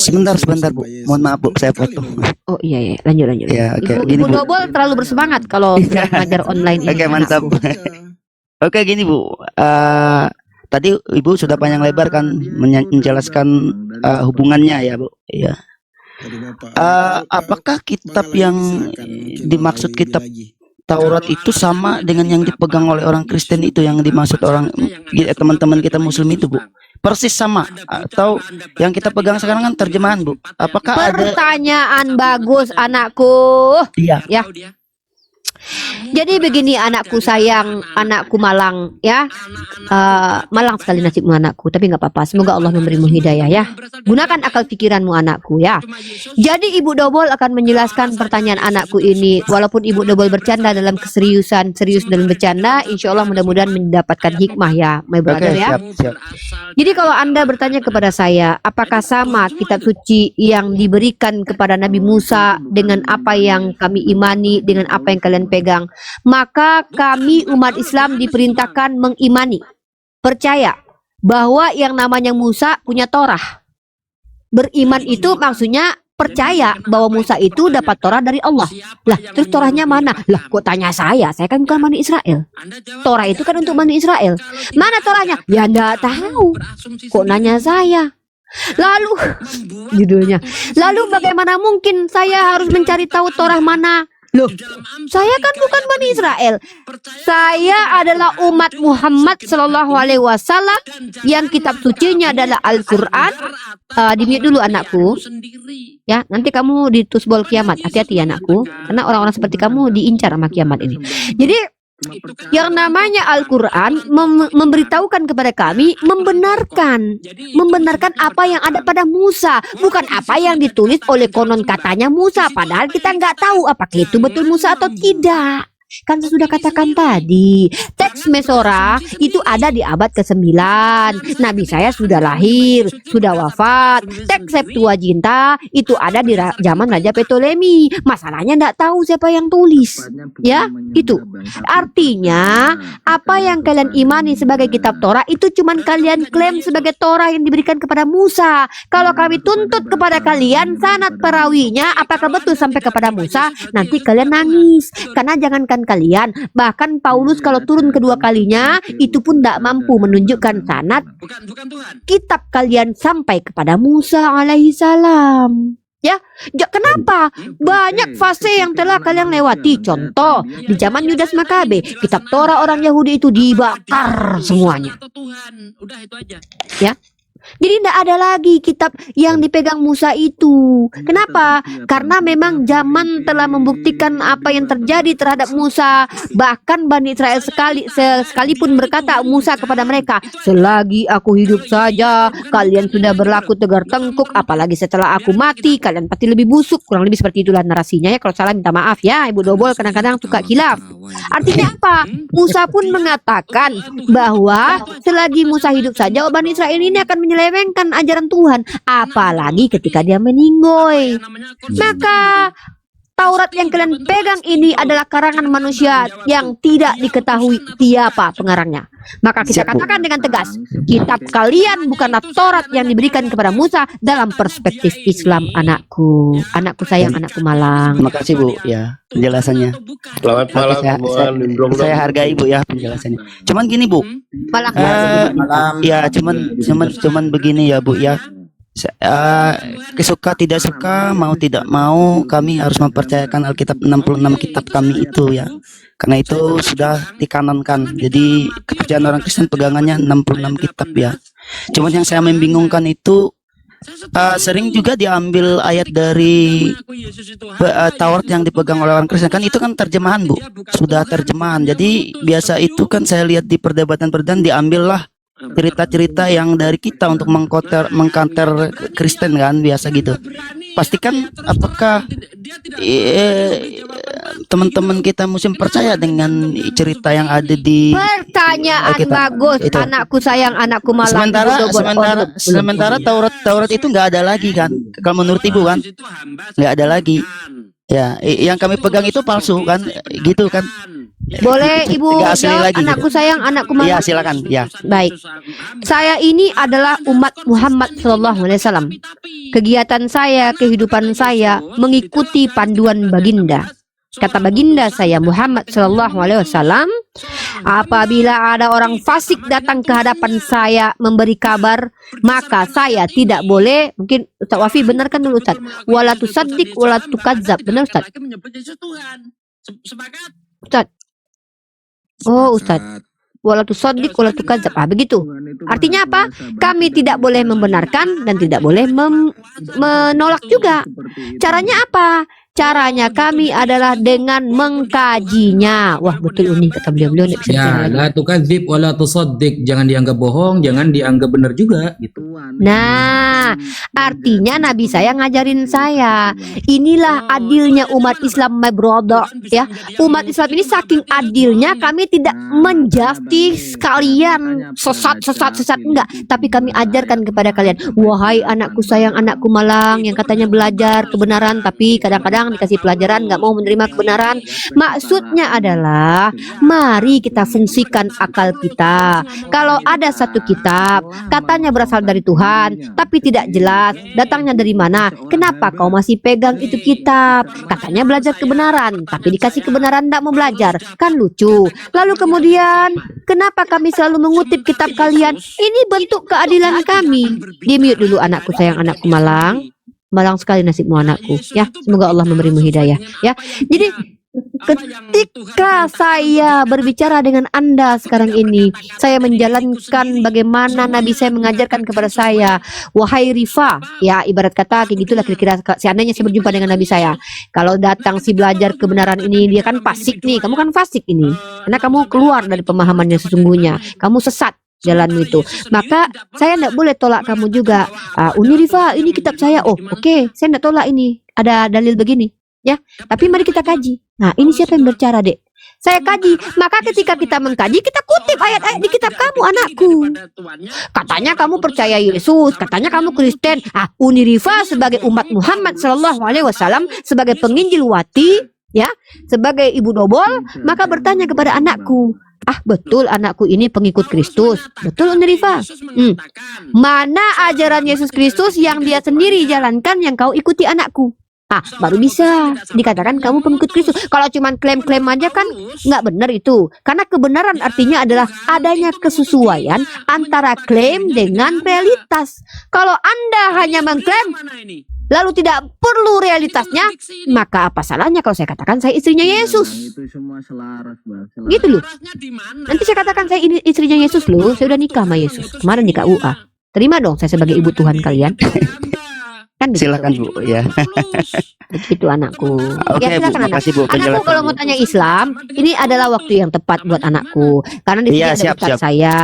Sebentar, sebentar Bu. Mohon maaf Bu, saya potong. Oh iya, lanjut. Ya, oke. Ibu Dobol terlalu bersemangat kalau sudah mengajar online ini. Oke, mantap. Oke, gini Bu. Tadi Ibu sudah panjang lebar kan menjelaskan hubungannya ya Bu. Ya. Apakah kitab yang dimaksud kitab Taurat itu sama dengan yang dipegang oleh orang Kristen itu yang dimaksud orang teman-teman kita Muslim itu Bu? Persis sama atau yang kita pegang sekarang kan terjemahan Bu? Apakah Pertanyaan bagus anakku. Iya. Ya. Jadi begini anakku sayang, anakku malang ya. Malang sekali nasibmu anakku, tapi nggak apa-apa. Semoga Allah memberimu hidayah ya. Gunakan akal pikiranmu anakku ya. Jadi Ibu Dobol akan menjelaskan pertanyaan anakku ini. Walaupun Ibu Dobol bercanda dalam keseriusan, serius dalam bercanda, insya Allah mudah-mudahan mendapatkan hikmah ya, my brother ya. Siap. Jadi kalau Anda bertanya kepada saya, apakah sama kitab suci yang diberikan kepada Nabi Musa dengan apa yang kami imani, dengan apa yang kalian pegang, maka kami umat Islam diperintahkan mengimani, percaya bahwa yang namanya Musa punya Torah. Beriman itu maksudnya percaya bahwa Musa itu dapat Torah dari Allah. Lah, terus Torahnya mana? Lah, kok tanya saya? Saya kan bukan Bani Israel. Torah itu kan untuk Bani Israel. Mana Torahnya? Ya enggak tahu. Kok nanya saya? Lalu judulnya. Lalu bagaimana mungkin saya harus mencari tahu Torah mana? Loh, saya kan bukan Bani Israel. Saya adalah umat Muhammad Sallallahu Alaihi Wasallam yang kitab sucinya adalah Al-Quran. Dimute dulu anakku. Ya, nanti kamu ditusbol kiamat. Hati-hati anakku, karena orang-orang seperti kamu diincar sama kiamat ini. Jadi yang namanya Al-Quran memberitahukan kepada kami, membenarkan apa yang ada pada Musa, bukan apa yang ditulis oleh konon katanya Musa, padahal kita nggak tahu apakah itu betul Musa atau tidak. Kan saya sudah katakan tadi, teks Mesora itu ada di abad ke-9. Nabi saya sudah lahir, sudah wafat. Teks Septuaginta itu ada di zaman Raja Ptolemy. Masalahnya enggak tahu siapa yang tulis. Ya, itu. Artinya, apa yang kalian imani sebagai kitab Torah itu cuman kalian klaim sebagai Torah yang diberikan kepada Musa. Kalau kami tuntut kepada kalian sanad perawinya apakah betul sampai kepada Musa, nanti kalian nangis. Karena jangankan kalian, bahkan Paulus kalau turun kedua kalinya itu pun tidak mampu menunjukkan sanad kitab kalian sampai kepada Musa alaihi salam. Ya, kenapa? Banyak fase yang telah kalian lewati. Contoh, di zaman Yudas Makabe, kitab Torah orang Yahudi itu dibakar semuanya. Ya. Jadi tidak ada lagi kitab yang dipegang Musa itu. Kenapa? Karena memang zaman telah membuktikan apa yang terjadi terhadap Musa. Bahkan Bani Israel sekalipun berkata Musa kepada mereka, selagi aku hidup saja kalian sudah berlaku tegar tengkuk, apalagi setelah aku mati kalian pasti lebih busuk. Kurang lebih seperti itulah narasinya ya. Kalau salah minta maaf ya, Ibu Dobol kadang-kadang suka khilaf. Artinya apa? Musa pun mengatakan bahwa selagi Musa hidup saja Bani Israel ini akan menyelewengkan ajaran Tuhan, apalagi ketika dia meninggoy. Maka Taurat yang kalian pegang ini adalah karangan manusia yang tidak diketahui siapa pengarangnya. Maka kita katakan dengan tegas, kitab kalian bukanlah Taurat yang diberikan kepada Musa dalam perspektif Islam anakku. Anakku sayang, anakku malang. Terima kasih Bu ya penjelasannya. Selamat malam Saya hargai Bu ya penjelasannya. Cuman gini Bu. Malang. Ya cuman begini ya Bu ya. Suka tidak suka, mau tidak mau, kami harus mempercayakan Alkitab 66 kitab kami itu ya. Karena itu sudah dikanonkan. Jadi kepercayaan orang Kristen pegangannya 66 kitab ya. Cuman yang saya membingungkan itu sering juga diambil ayat dari Taurat yang dipegang oleh orang Kristen, kan itu kan terjemahan Bu, sudah terjemahan. Jadi biasa itu kan saya lihat di perdebatan-perdebatan diambillah cerita-cerita yang dari kita untuk mengcounter Kristen kan biasa gitu. Pastikan apakah teman-teman kita Muslim percaya dengan cerita yang ada di pertanyaan bagus itu. Anakku sayang, anakku malang. Sementara Taurat itu nggak ada lagi kan, kalau menurut Ibu kan nggak ada lagi ya. Yang kami pegang itu palsu kan, gitu kan Boleh Ibu Nggak asli jawab, lagi anakku gitu. sayang, anakku Iya, malang. silakan. Ya. Baik. Saya ini adalah umat Muhammad Sallallahu Alaihi Wasallam. Kegiatan saya, kehidupan saya mengikuti panduan baginda. Kata baginda saya Muhammad Sallallahu Alaihi Wasallam, apabila ada orang fasik datang ke hadapan saya memberi kabar, maka saya tidak boleh. Mungkin Ustaz Wafi benarkan dulu Ustaz. Wala tusaddiq wala tukadzab. Benar Ustaz? Ustaz. Oh Ustaz. Wala tusaddiq wala tukadzab. Begitu. Artinya apa? Kami tidak boleh membenarkan dan tidak boleh menolak juga. Caranya apa? Caranya kami adalah dengan mengkajinya. Wah betul ini kata beliau-beliau tidak bisa Ya, bicara lagi. la tukadzib wa la tusaddiq. Jangan dianggap bohong, jangan dianggap benar juga gitu. Nah, artinya Nabi saya ngajarin saya. Inilah adilnya umat Islam, my brother. Ya, umat Islam ini saking adilnya kami tidak menjustis kalian sesat enggak, tapi kami ajarkan kepada kalian. Wahai anakku sayang, anakku malang yang katanya belajar kebenaran tapi kadang-kadang dikasih pelajaran nggak mau menerima kebenaran. Maksudnya adalah mari kita fungsikan akal kita. Kalau ada satu kitab katanya berasal dari Tuhan tapi tidak jelas datangnya dari mana, kenapa kau masih pegang itu kitab? Katanya belajar kebenaran tapi dikasih kebenaran tidak mau belajar, kan lucu. Lalu kemudian kenapa kami selalu mengutip kitab kalian? Ini bentuk keadilan kami. Di mute dulu anakku sayang, anakku malang. Malang sekali nasibmu anakku, ya. Semoga Allah memberimu hidayah, ya. Jadi ketika saya berbicara dengan Anda sekarang ini, saya menjalankan bagaimana Nabi saya mengajarkan kepada saya. Wahai Rifa, ya ibarat kata kayak gitulah kira-kira. Seandainya saya berjumpa dengan Nabi saya, kalau datang si belajar kebenaran ini, dia kan fasik nih, kamu kan fasik ini, karena kamu keluar dari pemahamannya sesungguhnya, kamu sesat jalanmu itu, maka saya tidak boleh tolak kamu juga. Uni Rifa, ini kitab saya. Oh oke, saya tidak tolak, ini ada dalil begini, ya, tapi mari kita kaji. Nah ini siapa yang berbicara dek? Saya kaji. Maka ketika kita mengkaji, kita kutip ayat-ayat di kitab kamu anakku. Katanya kamu percaya Yesus, katanya kamu Kristen. Uni Rifa sebagai umat Muhammad Sallallahu Alaihi Wasallam, sebagai penginjil wati, ya, sebagai ibu dobol, maka bertanya kepada anakku, betul anakku ini pengikut Kristus. Betul Uni Rifa. Mana ajaran Yesus Kristus yang dia sendiri jalankan yang kau ikuti anakku? Baru bisa dikatakan kamu pengikut Kristus. Kalau cuma klaim-klaim aja kan nggak benar itu. Karena kebenaran artinya adalah adanya kesesuaian antara klaim dengan realitas. Kalau Anda hanya mengklaim lalu tidak perlu realitasnya, maka apa salahnya kalau saya katakan saya istrinya Yesus? Gitu loh. Nanti saya katakan saya ini istrinya Yesus loh, saya udah nikah sama Yesus. Kemarin di KUA. Terima dong saya sebagai ibu Tuhan kalian. Kan begitu. Silakan Bu, ya. Begitu anakku. Oke Ya Bu, silakan anak. makasih Bu Anakku penjelasan. kalau mau tanya Islam, ini adalah waktu yang tepat buat anakku. Karena di sini Iya, ada siap, Ustaz siap. saya.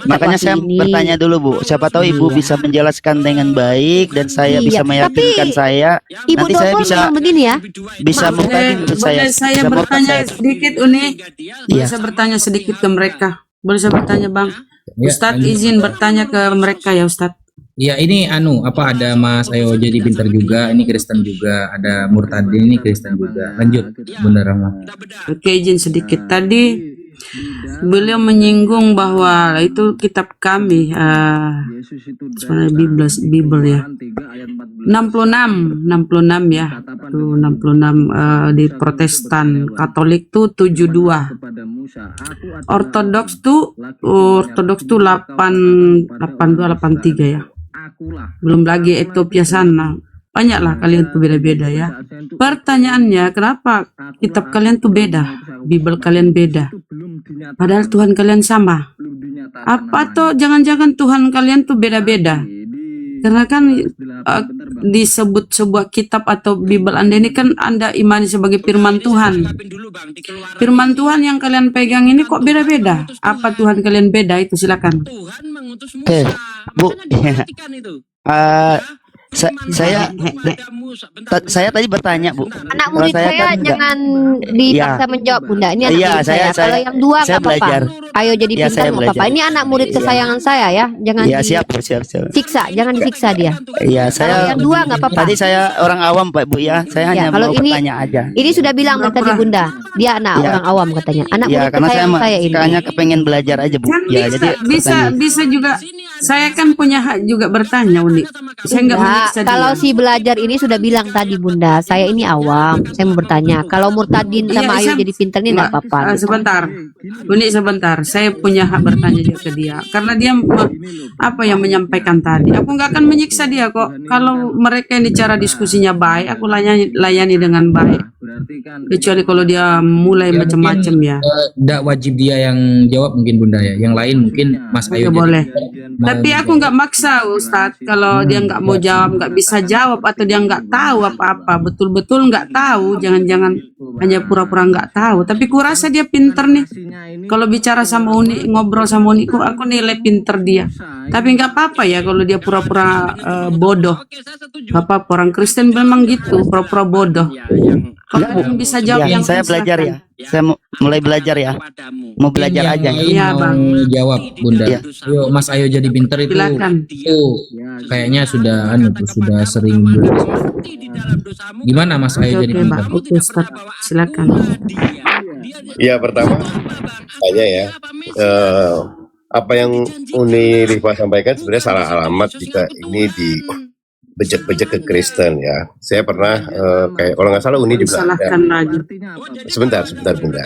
Makanya Ustaz saya Wafi ini. bertanya dulu Bu, siapa tahu Ibu bisa menjelaskan dengan baik dan saya Iya, bisa meyakinkan tapi saya. Ibu Nanti saya Dobol bisa memang begini ya. bisa Maaf. mengkaji menurut saya. Boleh saya Bisa bertanya mengkaji. sedikit Uni? Boleh Iya. saya bertanya sedikit ke mereka? Boleh saya bertanya Bang? Ya, Ustadz lanjut. izin bertanya ke mereka ya Ustadz. Ya ini ada Mas Ayo jadi pintar juga, ini Kristen juga, ada Murtadi ini Kristen juga. Lanjut, Bunda Rahma. Oke, izin sedikit. Tadi beliau menyinggung bahwa itu kitab kami, sebenarnya Bible ya. 66 ya. Tuh 66 di Protestan, Katolik tuh 72. Ortodoks tuh 82 83 ya. Belum lagi Ethiopia sana. Banyaklah kalian tuh beda-beda ya. Pertanyaannya, kenapa kitab kalian tuh beda? Bible kalian beda. Padahal Tuhan kalian sama. Apa tuh jangan-jangan Tuhan kalian tuh beda-beda? Karena kan disebut sebuah kitab atau Bible Anda ini kan Anda imani sebagai firman Tuhan. Firman Tuhan yang kalian pegang ini kok beda-beda? Apa Tuhan kalian beda? Itu silakan. Oke, Bu. Saya Saya tadi bertanya, Bu. Anak Kalau murid saya saya kan enggak. jangan dipaksa menjawab Bunda. Ini anak Iya, murid saya. saya- Kalau yang dua saya nggak apa-apa. belajar. Ayo jadi Iya, pintar saya nggak apa-apa. belajar. Ini anak murid Iya. kesayangan saya ya. Jangan Iya, siap, Bu, siap. disiksa, jangan disiksa dia. Iya, Kalau saya yang dua nggak apa-apa. tadi saya orang awam, Pak, Bu ya. Saya hanya kalau mau ini- bertanya aja. Ini sudah bilang dari tadi Bunda. Dia anak Iya. orang awam katanya. Anak Iya, murid karena saya kesayangan saya ini. hanya kepengen belajar aja, Bu. Kan Ya, bisa, jadi bertanya. bisa juga. Saya kan punya hak juga bertanya, Uni. Saya nggak Enggak, menyiksa kalau dia. si belajar ini sudah bilang tadi Bunda, saya ini awam, saya mau bertanya. Kalau Murtadin Iya, sama Ayu saya- jadi pintar ini enggak Nggak, apa-apa. gitu. sebentar, Uni sebentar. Saya punya hak bertanya juga ke dia, karena dia apa yang menyampaikan tadi. Aku nggak akan menyiksa dia kok. Kalau mereka ini cara diskusinya baik, aku layani dengan baik. Kecuali kalau dia mulai Ya, macam-macam ya. Tidak wajib dia yang jawab mungkin Bunda ya. Yang lain mungkin Mas Ayu. Nggak boleh. Tapi aku nggak maksa Ustadz. Kalau dia nggak mau jawab, nggak bisa jawab, atau dia nggak tahu apa-apa, betul-betul nggak tahu. Jangan-jangan hanya pura-pura nggak tahu. Tapi kurasa dia pinter nih. Kalau bicara sama Uni, ngobrol sama Uni, aku nilai pinter dia. Tapi nggak apa-apa ya kalau dia pura-pura bodoh. Nggak apa-apa, orang Kristen memang gitu, pura-pura bodoh. Kalau belum bisa jawab Ya, yang saya belajar ya. Saya mulai belajar ya. Mau belajar Yang aja. lain Iya, mau Bang. jawab Bunda. Iya. Yuk Mas Ayu jadi pinter itu. Silakan. Itu kayaknya sudah sudah sering Gimana Mas Ayu Oke, jadi oke, pinter? Mbak. Oke, Ustadz. Silakan. Ya pertama tanya ya apa yang Uni Rifa sampaikan sebenarnya salah alamat jika ini dibejek-bejek ke Kristen ya. Saya pernah kayak kalau nggak salah Uni juga ada. Salahkan lagi. Sebentar Bunda.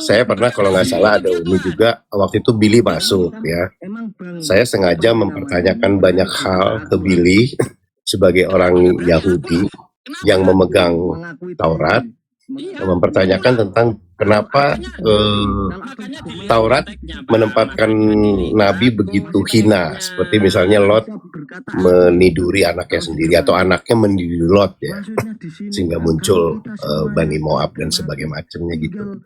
Saya pernah kalau nggak salah ada Uni juga waktu itu Billy masuk ya. Saya sengaja mempertanyakan banyak hal ke Billy sebagai orang Yahudi yang memegang Taurat, mempertanyakan tentang kenapa Taurat menempatkan Nabi begitu hina, seperti misalnya Lot meniduri anaknya sendiri atau anaknya meniduri Lot ya, sehingga muncul Bani Moab dan sebagainya macamnya gitu.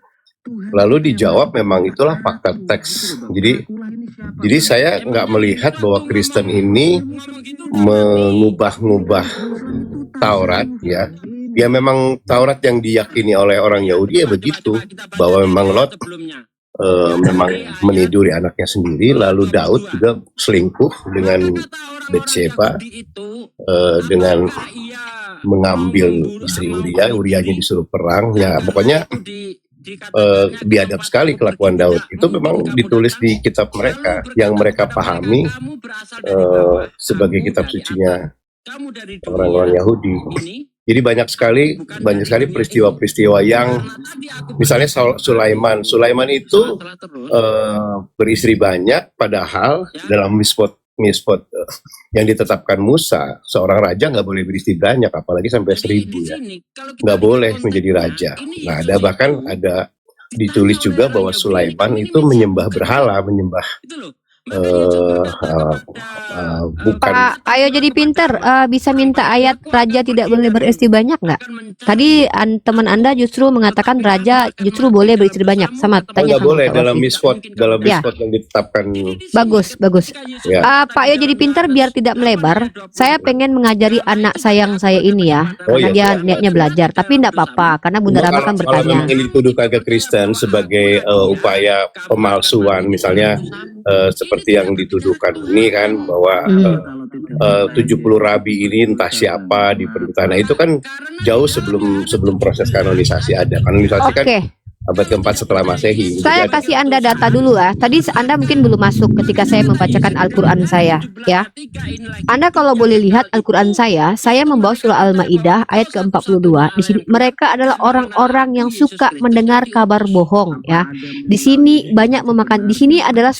Lalu dijawab memang itulah fakta teks. Jadi saya nggak melihat bahwa Kristen ini mengubah-ngubah Taurat ya. Ya memang Taurat yang diyakini oleh orang Yahudi ya begitu, bahwa memang Lot memang meniduri anaknya sendiri, lalu Daud juga selingkuh dengan Betsheba dengan mengambil istri Urianya disuruh perang ya, pokoknya biadab sekali kelakuan Daud. Itu memang ditulis di kitab mereka yang mereka pahami sebagai kitab sucinya orang-orang Yahudi. Jadi banyak sekali peristiwa-peristiwa yang misalnya Sulaiman itu beristri banyak, padahal dalam mispot yang ditetapkan Musa, seorang raja nggak boleh beristri banyak, apalagi sampai 1000 ya, nggak boleh menjadi raja. Nah ada ditulis juga bahwa Sulaiman itu menyembah berhala, menyembah bukan. Pak Ayo jadi pinter, bisa minta ayat raja tidak boleh beristri banyak nggak? Tadi teman Anda justru mengatakan raja justru boleh beristri banyak. Sama tanya Nggak sama boleh Pak dalam Wafi. mispot Ya. yang ditetapkan. Bagus. Ya. Pak Ayo jadi pinter biar tidak melebar. Saya pengen mengajari anak sayang saya ini ya, Oh, karena iya, dia iya. niatnya belajar. Tapi enggak apa-apa, karena Bunda Rama kan Kalau bertanya. memang ini dituduhkan ke Kristen sebagai upaya pemalsuan, misalnya seperti yang dituduhkan ini kan bahwa 70 rabi ini entah siapa di perintahan. Nah, itu kan jauh sebelum proses kanonisasi ada. Kanonisasi kan Oke, abad keempat setelah Masehi. saya Jadi ada- kasih Anda data dulu ya. Tadi Anda mungkin belum masuk ketika saya membacakan Al-Quran saya, ya. Anda kalau boleh lihat Al-Quran saya membawa surah Al-Maidah ayat ke-42. Di sini mereka adalah orang-orang yang suka mendengar kabar bohong, ya. Di sini banyak memakan. Di sini adalah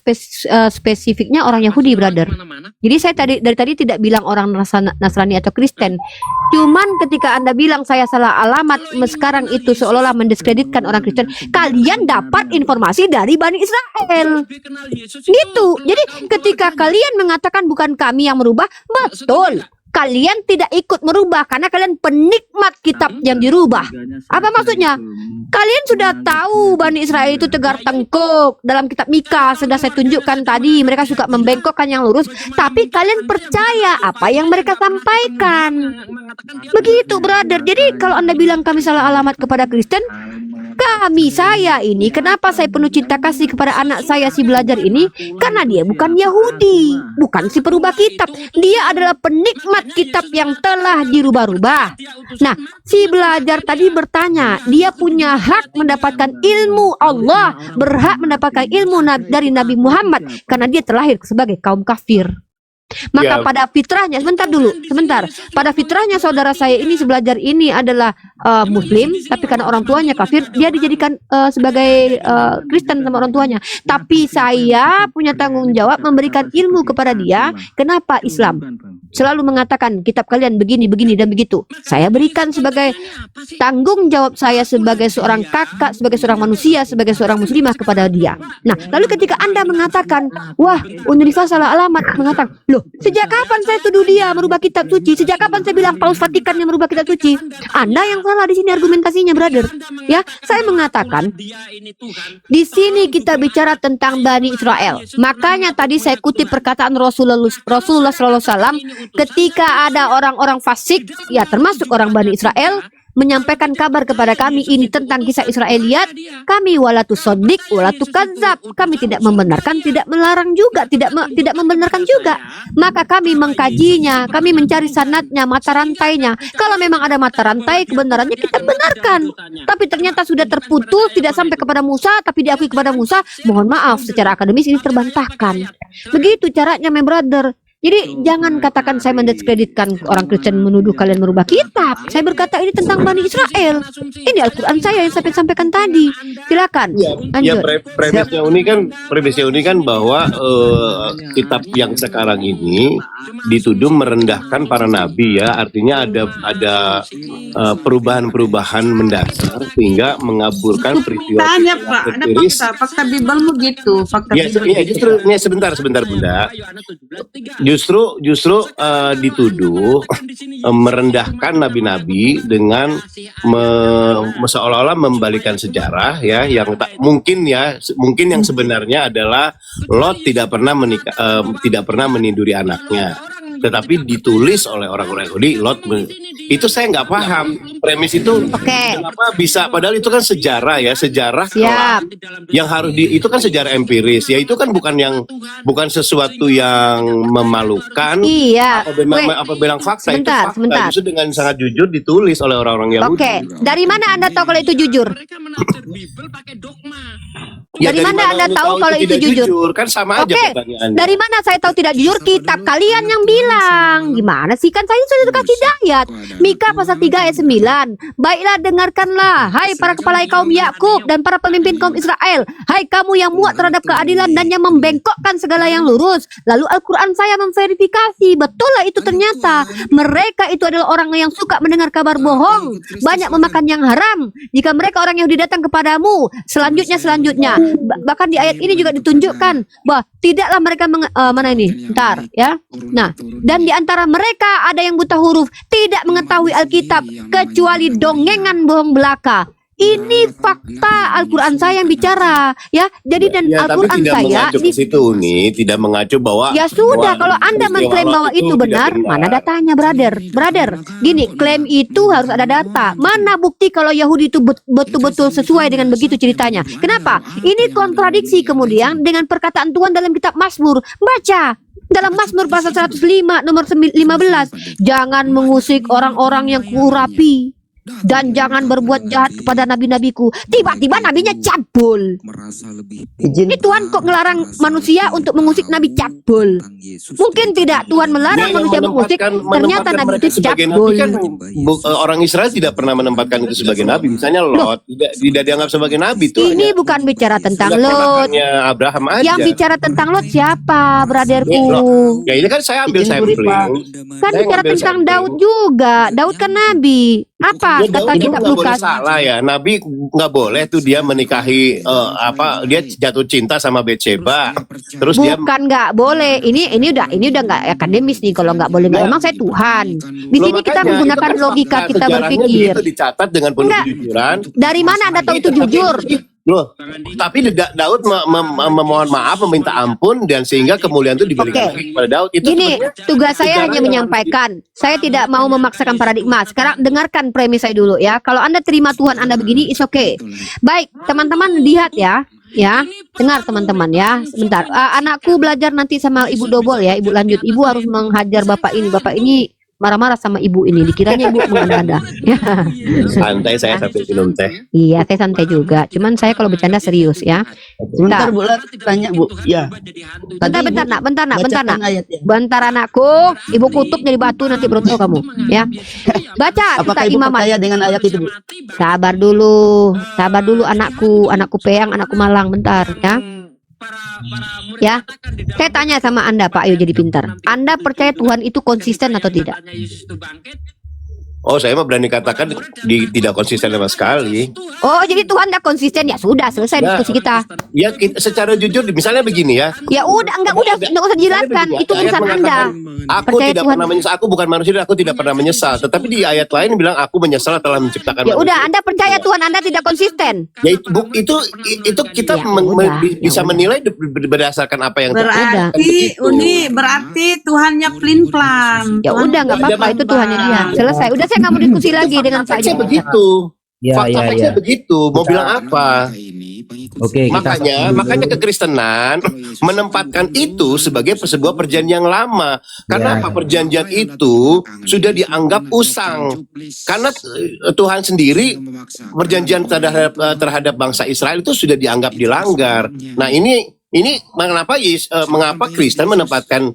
spesifiknya orang Yahudi, brother. Jadi saya dari tadi tidak bilang orang Nasrani atau Kristen. Cuman ketika Anda bilang saya salah alamat, sekarang itu seolah-olah mendiskreditkan orang Kristen. Kalian dapat informasi dari Bani Israel. Gitu. Jadi ketika kalian mengatakan bukan kami yang merubah, betul. kalian tidak ikut merubah karena kalian penikmat kitab yang dirubah. Apa maksudnya? Kalian sudah tahu Bani Israel itu tegar tengkuk. Dalam kitab Mika sudah saya tunjukkan tadi, mereka suka membengkokkan yang lurus, tapi kalian percaya apa yang mereka sampaikan. Begitu, brother. Jadi kalau Anda bilang kami salah alamat kepada Kristen, saya ini, kenapa saya penuh cinta kasih kepada anak saya si belajar ini? Karena dia bukan Yahudi, bukan si perubah kitab. Dia adalah penikmat kitab yang telah dirubah-rubah. Nah, si belajar tadi bertanya, dia punya hak mendapatkan ilmu Allah, berhak mendapatkan ilmu dari Nabi Muhammad karena dia terlahir sebagai kaum kafir. Maka Ya. pada fitrahnya, sebentar. Pada fitrahnya saudara saya ini, sebelajar ini adalah Muslim, tapi karena orang tuanya kafir, dia dijadikan sebagai Kristen sama orang tuanya. Tapi saya punya tanggung jawab memberikan ilmu kepada dia. Kenapa Islam selalu mengatakan kitab kalian begini, begini dan begitu? Saya berikan sebagai tanggung jawab saya sebagai seorang kakak, sebagai seorang manusia, sebagai seorang muslimah kepada dia. Nah, lalu ketika Anda mengatakan, wah, Unriva salah alamat, mengatakan, loh, sejak kapan saya tuduh dia merubah kitab suci? Sejak kapan saya bilang Paus Vatikan yang merubah kitab suci? Anda yang salah di sini argumentasinya, brother. Ya, saya mengatakan di sini kita bicara tentang Bani Israel. Makanya tadi saya kutip perkataan Rasulullah SAW ketika ada orang-orang fasik, ya termasuk orang Bani Israel, menyampaikan kabar kepada kami ini tentang kisah Israeliat, kami walatu sodik, walatu kadzab, kami tidak membenarkan, tidak melarang juga, tidak membenarkan juga. Maka kami mengkajinya, kami mencari sanadnya, mata rantainya. Kalau memang ada mata rantai kebenarannya kita benarkan. Tapi ternyata sudah terputus, tidak sampai kepada Musa, tapi diakui kepada Musa. Mohon maaf, secara akademis ini terbantahkan. Begitu caranya, my brother. Jadi jangan katakan saya mendiskreditkan orang Kristen menuduh kalian merubah kitab. Saya berkata ini tentang Bani Israel. Ini Al-Quran saya yang saya sampaikan tadi. Silakan. Ya, lanjut. premisnya ini kan bahwa kitab yang sekarang ini dituduh merendahkan para nabi, ya, artinya ada perubahan-perubahan mendasar sehingga mengaburkan peristiwa Tanya Pak, ada fakta Bibelmu gitu, fakta ya, Bibel. ya, justru ini sebentar Bunda. Justru dituduh merendahkan nabi-nabi dengan seolah-olah membalikan sejarah, ya, yang tak mungkin, ya, mungkin yang sebenarnya adalah Lot tidak pernah meniduri anaknya, tetapi ditulis oleh orang-orang Yahudi Lot itu saya nggak paham premis itu. Kenapa bisa, padahal itu kan sejarah, ya, sejarah Siap. yang harus itu kan sejarah empiris, ya, itu kan bukan sesuatu yang memalukan. Iya. Apa bilang fakta, Sebentar, itu fakta, sebentar. justru dengan sangat jujur ditulis oleh orang-orang Yahudi. Oke, dari mana Anda tahu kalau itu jujur? Ya, dari mana Anda lu tahu kalau itu tidak jujur? Kan sama aja Oke, pertanyaannya. dari mana saya tahu tidak jujur? Kitab kalian yang bilang. Gimana sih? Kan saya sudah kasih ayat. Mika pasal 3 ayat 9. Baiklah, dengarkanlah, hai para kepala kaum Yakub dan para pemimpin kaum Israel. Hai kamu yang muak terhadap keadilan dan yang membengkokkan segala yang lurus. Lalu Al-Quran saya memverifikasi. Betullah itu ternyata. Mereka itu adalah orang yang suka mendengar kabar bohong. Banyak memakan yang haram. Jika mereka orang Yahudi datang kepadamu. Selanjutnya. Bahkan di ayat ini juga ditunjukkan bahwa tidaklah mereka mana ini? Bentar, ya. Nah, dan di antara mereka ada yang buta huruf, tidak mengetahui Alkitab kecuali dongengan bohong belaka. Ini fakta Al-Quran saya yang bicara, ya. Jadi dan Ya, tapi Al-Quran tidak saya mengacu ke situ nih, tidak mengacu bahwa ya sudah, bahwa kalau Anda peristiwa mengklaim Lot bahwa itu benar, tidak mana datanya, brother? Gini, klaim itu harus ada data. Mana bukti kalau Yahudi itu betul-betul sesuai dengan begitu ceritanya? Kenapa? Ini kontradiksi kemudian dengan perkataan Tuhan dalam kitab Mazmur. Baca dalam Mazmur pasal 105 nomor 15. Jangan mengusik orang-orang yang kuurapi, dan jangan berbuat jahat kepada nabi-nabiku. Tiba-tiba nabinya cabul. Ini Tuhan kok ngelarang manusia untuk mengusik nabi cabul? Mungkin tidak Tuhan melarang manusia mengusik, ternyata nabi itu sebagai cabul. nabi kan orang Israel tidak pernah menempatkan itu sebagai nabi. Misalnya Lot tidak dianggap sebagai nabi tuh. Ini bukan bicara tentang Sudah Lot. kenakannya Abraham aja. Yang bicara tentang Lot siapa, brotherku? Ya ini kan saya ambil sampling. Kan Saya bicara ngambil tentang sampling. Daud juga. Daud kan nabi. Apa Ya Daud kata itu kitab nggak boleh Lukas? salah ya. Nabi nggak boleh tuh dia menikahi dia jatuh cinta sama Betsheba. Terus dia Bukan nggak boleh. Ini udah nggak akademis nih kalau nggak boleh nggak. Nah, Emang saya Tuhan. Di loh sini kita makanya itu menggunakan kan logika fakta kita sejarahnya berpikir. begitu dicatat dengan penuh Enggak. kejujuran. Dari mana Anda tahu itu jujur? Loh, tapi Daud memohon maaf, meminta ampun dan sehingga kemuliaan itu diberikan Oke. lagi kepada Daud. Itu Gini, sebenarnya tugas saya sejarah hanya yang menyampaikan. Saya tidak mau memaksakan paradigma. Sekarang dengarkan premis saya dulu ya. Kalau Anda terima Tuhan Anda begini, it's okay. Baik, teman-teman lihat ya. Ya, dengar teman-teman ya. Sebentar. Anakku belajar nanti sama Ibu Dobol ya. Ibu lanjut. Ibu harus menghajar Bapak ini. Bapak ini marah-marah sama ibu ini. Dikiranya ibu mengada-ada. Ya. santai saya sambil minum teh. Iya, saya santai juga. Cuman saya kalau bercanda serius ya. Sebentar Bu, tanya Bu. Ya. Bentar, nak. Bentar, nak. Bacakan ayat ya. Bentar anakku, ibu kutuk jadi batu nanti berontak kamu, ya. Baca kita Apakah Ibu imamat. percaya dengan ayat itu Bu? Sabar dulu anakku Peang, anakku Malang, bentar, ya. Ya, saya tanya sama Anda Pak Ayo jadi pintar. Anda percaya Tuhan itu konsisten atau tidak? Oh, saya mah berani katakan tidak konsisten sama sekali. Oh, jadi Tuhan tidak konsisten ya sudah selesai Ya. diskusi kita. Ya secara jujur, misalnya begini ya. Ya udah, enggak usah jelaskan. Misalnya begini, Itu ayat urusan Anda. mengatakan, Aku Percaya tidak Tuhan. pernah menyesal. Aku bukan manusia, dan aku tidak pernah menyesal. Tetapi di ayat lain bilang aku menyesal telah menciptakan Ya udah, manusia. Anda percaya Tuhan Anda tidak konsisten. Ya itu kita Ya udah, bisa ya udah. menilai berdasarkan apa yang Berarti berarti Tuhannya plin-plan. Ya udah, nggak apa-apa, itu Tuhannya dia. Selesai. Udah saya nggak mau diskusi lagi dengan Pak Faktanya Ayo. begitu. Ya, Fakta ya, faktanya ya. begitu. Mau bilang apa? Oke, kita Makanya kekristenan menempatkan itu sebagai sebuah perjanjian yang lama. Karena Ya. apa? Perjanjian itu sudah dianggap usang. Karena Tuhan sendiri perjanjian terhadap bangsa Israel itu sudah dianggap dilanggar. Nah, ini mengapa Kristen menempatkan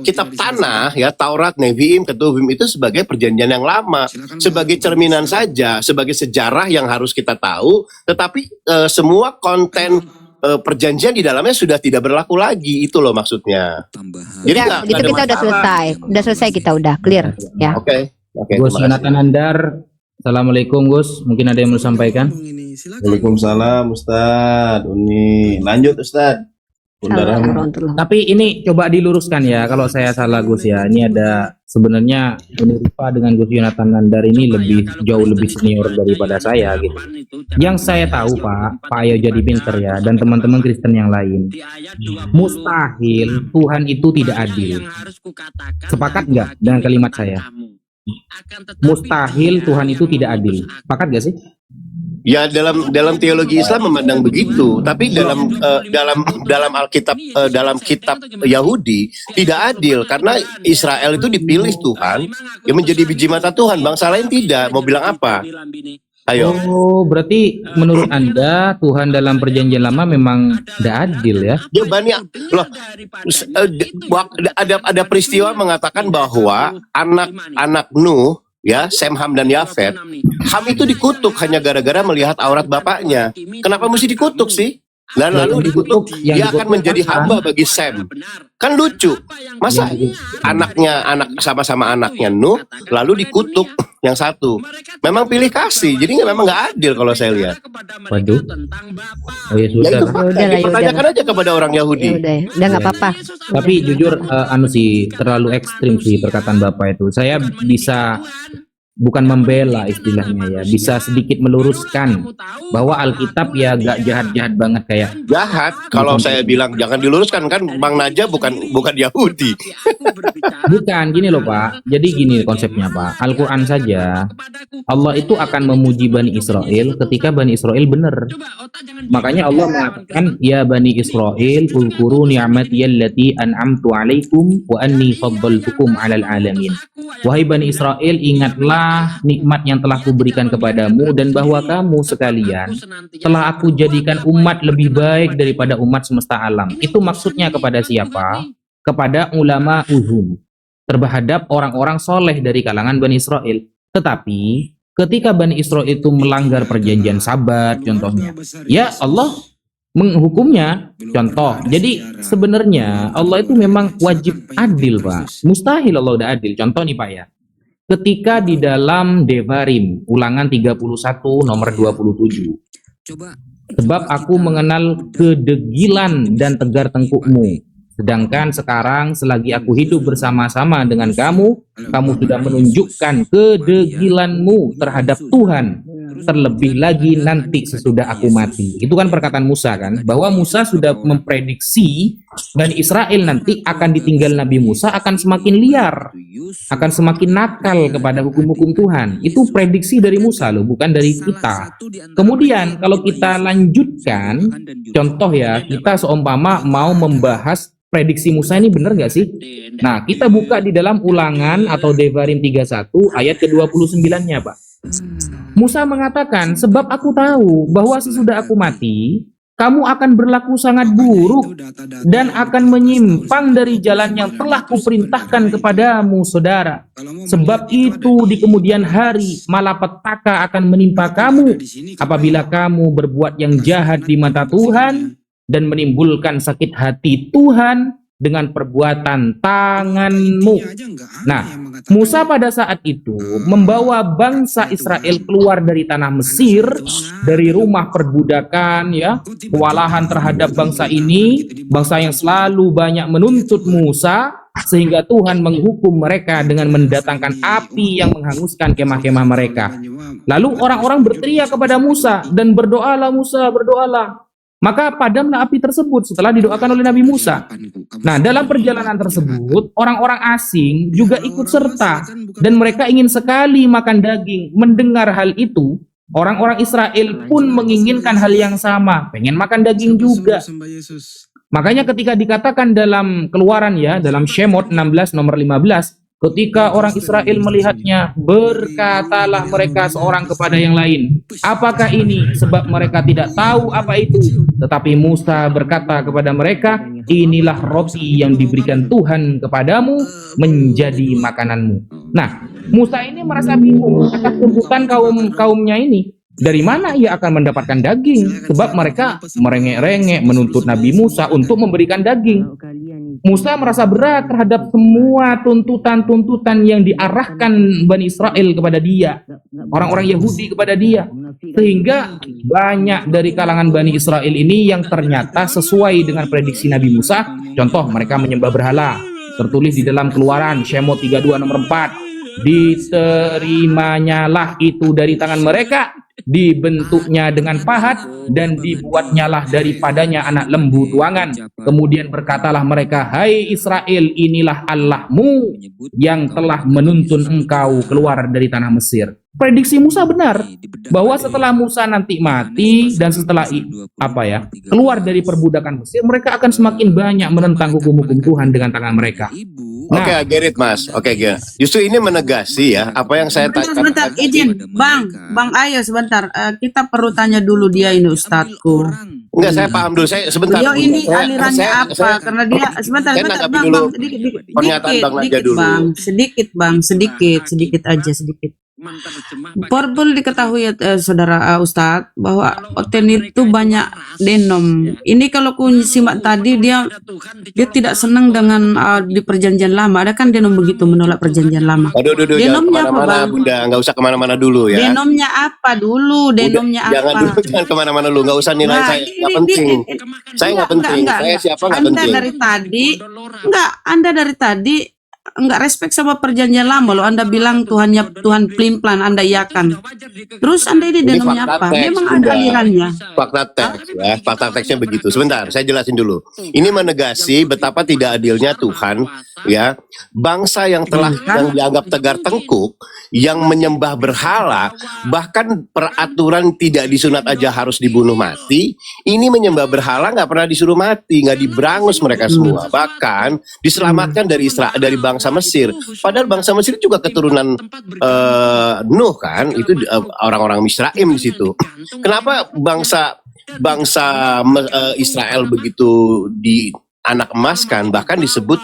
kitab tanah ya Taurat, Nevi'im, Ketuvim itu sebagai perjanjian yang lama, sebagai cerminan saja, sebagai sejarah yang harus kita tahu, tetapi semua konten perjanjian di dalamnya sudah tidak berlaku lagi, itu loh maksudnya. Jadi Ya, nggak gitu ada kita udah masalah. selesai. Udah selesai kita udah clear ya. Oke, Gus terima kasih. Yonatan Andar. Assalamualaikum Gus, mungkin ada yang mau sampaikan? Waalaikumsalam Ustadz Uni. Lanjut Ustadz. Bunda Rahma. Assalamualaikum. Tapi ini coba diluruskan ya, kalau saya salah Gus ya. Ini ada sebenarnya Uni Rifa dengan Gus Yonatan Andar ini jauh lebih senior daripada saya gitu. Yang saya tahu Pak Ayo jadi pinter ya, dan teman-teman Kristen yang lain. Mustahil Tuhan itu tidak adil. Sepakat nggak dengan kalimat saya? Mustahil Tuhan itu tidak adil. Sepakat nggak sih? Ya dalam teologi Islam memandang begitu, tapi dalam Alkitab dalam kitab Yahudi tidak adil karena Israel itu dipilih Tuhan yang menjadi biji mata Tuhan, bangsa lain tidak. Mau bilang apa? Ayo. Oh, berarti menurut Anda Tuhan dalam perjanjian lama memang tidak adil ya? Dia banyak loh. Ada peristiwa mengatakan bahwa anak Nuh ya, Sem, Ham dan Yafet, Ham itu dikutuk hanya gara-gara melihat aurat bapaknya. Kenapa mesti dikutuk sih? Dan lalu dikutuk, yang dia akan dikutuk menjadi kan? hamba bagi Sem. Kan lucu. Masa anak sama-sama anaknya Nuh, lalu dikutuk yang satu. Memang pilih kasih, jadi memang nggak adil kalau saya lihat. Waduh. Oh ya Ya sudah. itu lah. fakta. Udah lah, ya Dipertanyakan aja kepada orang Ya Yahudi. udah nggak apa-apa. Tapi jujur sih terlalu ekstrim sih perkataan Bapak itu. Saya bisa bukan membela istilahnya ya, bisa sedikit meluruskan bahwa Alkitab ya gak jahat-jahat banget kayak Jahat kalau saya bilang jangan diluruskan, kan Bang Naja bukan Yahudi. bukan gini loh Pak. Jadi gini konsepnya Pak. Al-Qur'an saja Allah itu akan memuji Bani Israel ketika Bani Israel benar. Makanya Allah mengatakan ya Bani Israel ulkuru ni'matiyallati an'amtu alaikum wa anni faddaltukum 'alal alamin. Wahai Bani Israel, ingatlah nikmat yang telah kuberikan kepadamu dan bahwa kamu sekalian telah aku jadikan umat lebih baik daripada umat semesta alam. Itu maksudnya kepada siapa? Kepada ulama uzum, terhadap orang-orang soleh dari kalangan Bani Israel. Tetapi ketika Bani Israel itu melanggar perjanjian Sabat contohnya, ya Allah menghukumnya. Contoh, jadi sebenarnya Allah itu memang wajib adil Pak. Mustahil Allah udah adil. Contoh nih Pak ya, ketika di dalam Devarim, Ulangan 31 nomor 27. Sebab aku mengenal kedegilan dan tegar tengkukmu. Sedangkan sekarang selagi aku hidup bersama-sama dengan kamu, kamu sudah menunjukkan kedegilanmu terhadap Tuhan. Terlebih lagi nanti sesudah aku mati. Itu kan perkataan Musa kan, bahwa Musa sudah memprediksi Bani Israel nanti akan ditinggal Nabi Musa akan semakin liar, akan semakin nakal kepada hukum-hukum Tuhan. Itu prediksi dari Musa loh, bukan dari kita. Kemudian kalau kita lanjutkan, contoh ya, kita seumpama mau membahas prediksi Musa ini benar nggak sih? Nah, kita buka di dalam Ulangan atau Devarim 31 ayat ke-29-nya, Pak. Musa mengatakan, sebab aku tahu bahwa sesudah aku mati, kamu akan berlaku sangat buruk dan akan menyimpang dari jalan yang telah kuperintahkan kepadamu, saudara. Sebab itu di kemudian hari malapetaka akan menimpa kamu apabila kamu berbuat yang jahat di mata Tuhan dan menimbulkan sakit hati Tuhan dengan perbuatan tanganmu. Nah, Musa pada saat itu membawa bangsa Israel keluar dari tanah Mesir, dari rumah perbudakan, ya, kewalahan terhadap bangsa ini, bangsa yang selalu banyak menuntut Musa, sehingga Tuhan menghukum mereka dengan mendatangkan api yang menghanguskan kemah-kemah mereka. Lalu orang-orang berteriak kepada Musa dan berdoalah Musa, berdoalah. Maka padamlah api tersebut setelah didoakan oleh Nabi Musa. Nah, dalam perjalanan tersebut, orang-orang asing juga ikut serta dan mereka ingin sekali makan daging. Mendengar hal itu, orang-orang Israel pun menginginkan hal yang sama, pengen makan daging juga. Makanya ketika dikatakan dalam Keluaran ya, dalam Shemot 16 nomor 15, ketika orang Israel melihatnya, berkatalah mereka seorang kepada yang lain, apakah ini? Sebab mereka tidak tahu apa itu. Tetapi Musa berkata kepada mereka, inilah roti yang diberikan Tuhan kepadamu menjadi makananmu. Nah, Musa ini merasa bingung atas tuntutan kaumnya ini. Dari mana ia akan mendapatkan daging? Sebab mereka merengek-rengek menuntut Nabi Musa untuk memberikan daging. Musa merasa berat terhadap semua tuntutan-tuntutan yang diarahkan Bani Israel kepada dia, orang-orang Yahudi kepada dia, sehingga banyak dari kalangan Bani Israel ini yang ternyata sesuai dengan prediksi Nabi Musa. Contoh, mereka menyembah berhala, tertulis di dalam Keluaran Shemot 32 nomor 4, diterimanya itu dari tangan mereka, dibentuknya dengan pahat dan dibuatnyalah daripadanya anak lembu tuangan. Kemudian berkatalah mereka, hai Israel, inilah Allahmu yang telah menuntun engkau keluar dari tanah Mesir. Prediksi Musa benar bahwa setelah Musa nanti mati dan setelah keluar dari perbudakan Mesir, mereka akan semakin banyak menentang hukum-hukum Tuhan dengan tangan mereka. Nah, Oke, get it, Mas. Oke, justru ini menegasi ya apa yang saya Sebentar, tanya. izin, Bang Ayo sebentar. Kita perlu tanya dulu dia ini Ustadku. Enggak, saya paham dulu. Saya sebentar. Beliau ini Saya- alirannya saya- apa? saya- Karena dia sebentar, saya nanggapi Bang, dulu pernyataan Bang Naja sedikit, dulu. Bang, sedikit. Perlu diketahui ya, saudara Ustadz, bahwa Oten itu banyak denom. Ini kalau ku simak tadi dia tidak senang dengan di perjanjian lama. Ada kan denom begitu menolak perjanjian lama. Aduh, jangan Denomnya apa, kemana-mana, Bang? Bunda. Nggak usah kemana-mana dulu ya. Denomnya apa dulu? Denomnya Jangan apa? dulu, jangan kemana-mana dulu. Nggak usah nilai Nah, saya. Nggak penting. Saya nggak penting. Saya siapa nggak Anda penting. Anda dari tadi enggak respect sama perjanjian lama loh. Anda bilang Tuhan pelin-pelan, Anda iakan. Terus Anda ini Ini denomnya fakta apa? teks, Memang Bunda. ada alirannya. Fakta teks ya, fakta teksnya begitu. Sebentar, saya jelasin dulu. Ini menegasi betapa tidak adilnya Tuhan ya. Bangsa yang yang dianggap tegar tengkuk, yang menyembah berhala, bahkan peraturan tidak disunat aja harus dibunuh mati. Ini menyembah berhala nggak pernah disuruh mati, nggak diberangus mereka semua. Bahkan diselamatkan dari bangsa Mesir. Padahal bangsa Mesir juga keturunan Nuh kan, itu orang-orang Misraim di situ. Kenapa bangsa Israel begitu dianak emaskan, bahkan disebut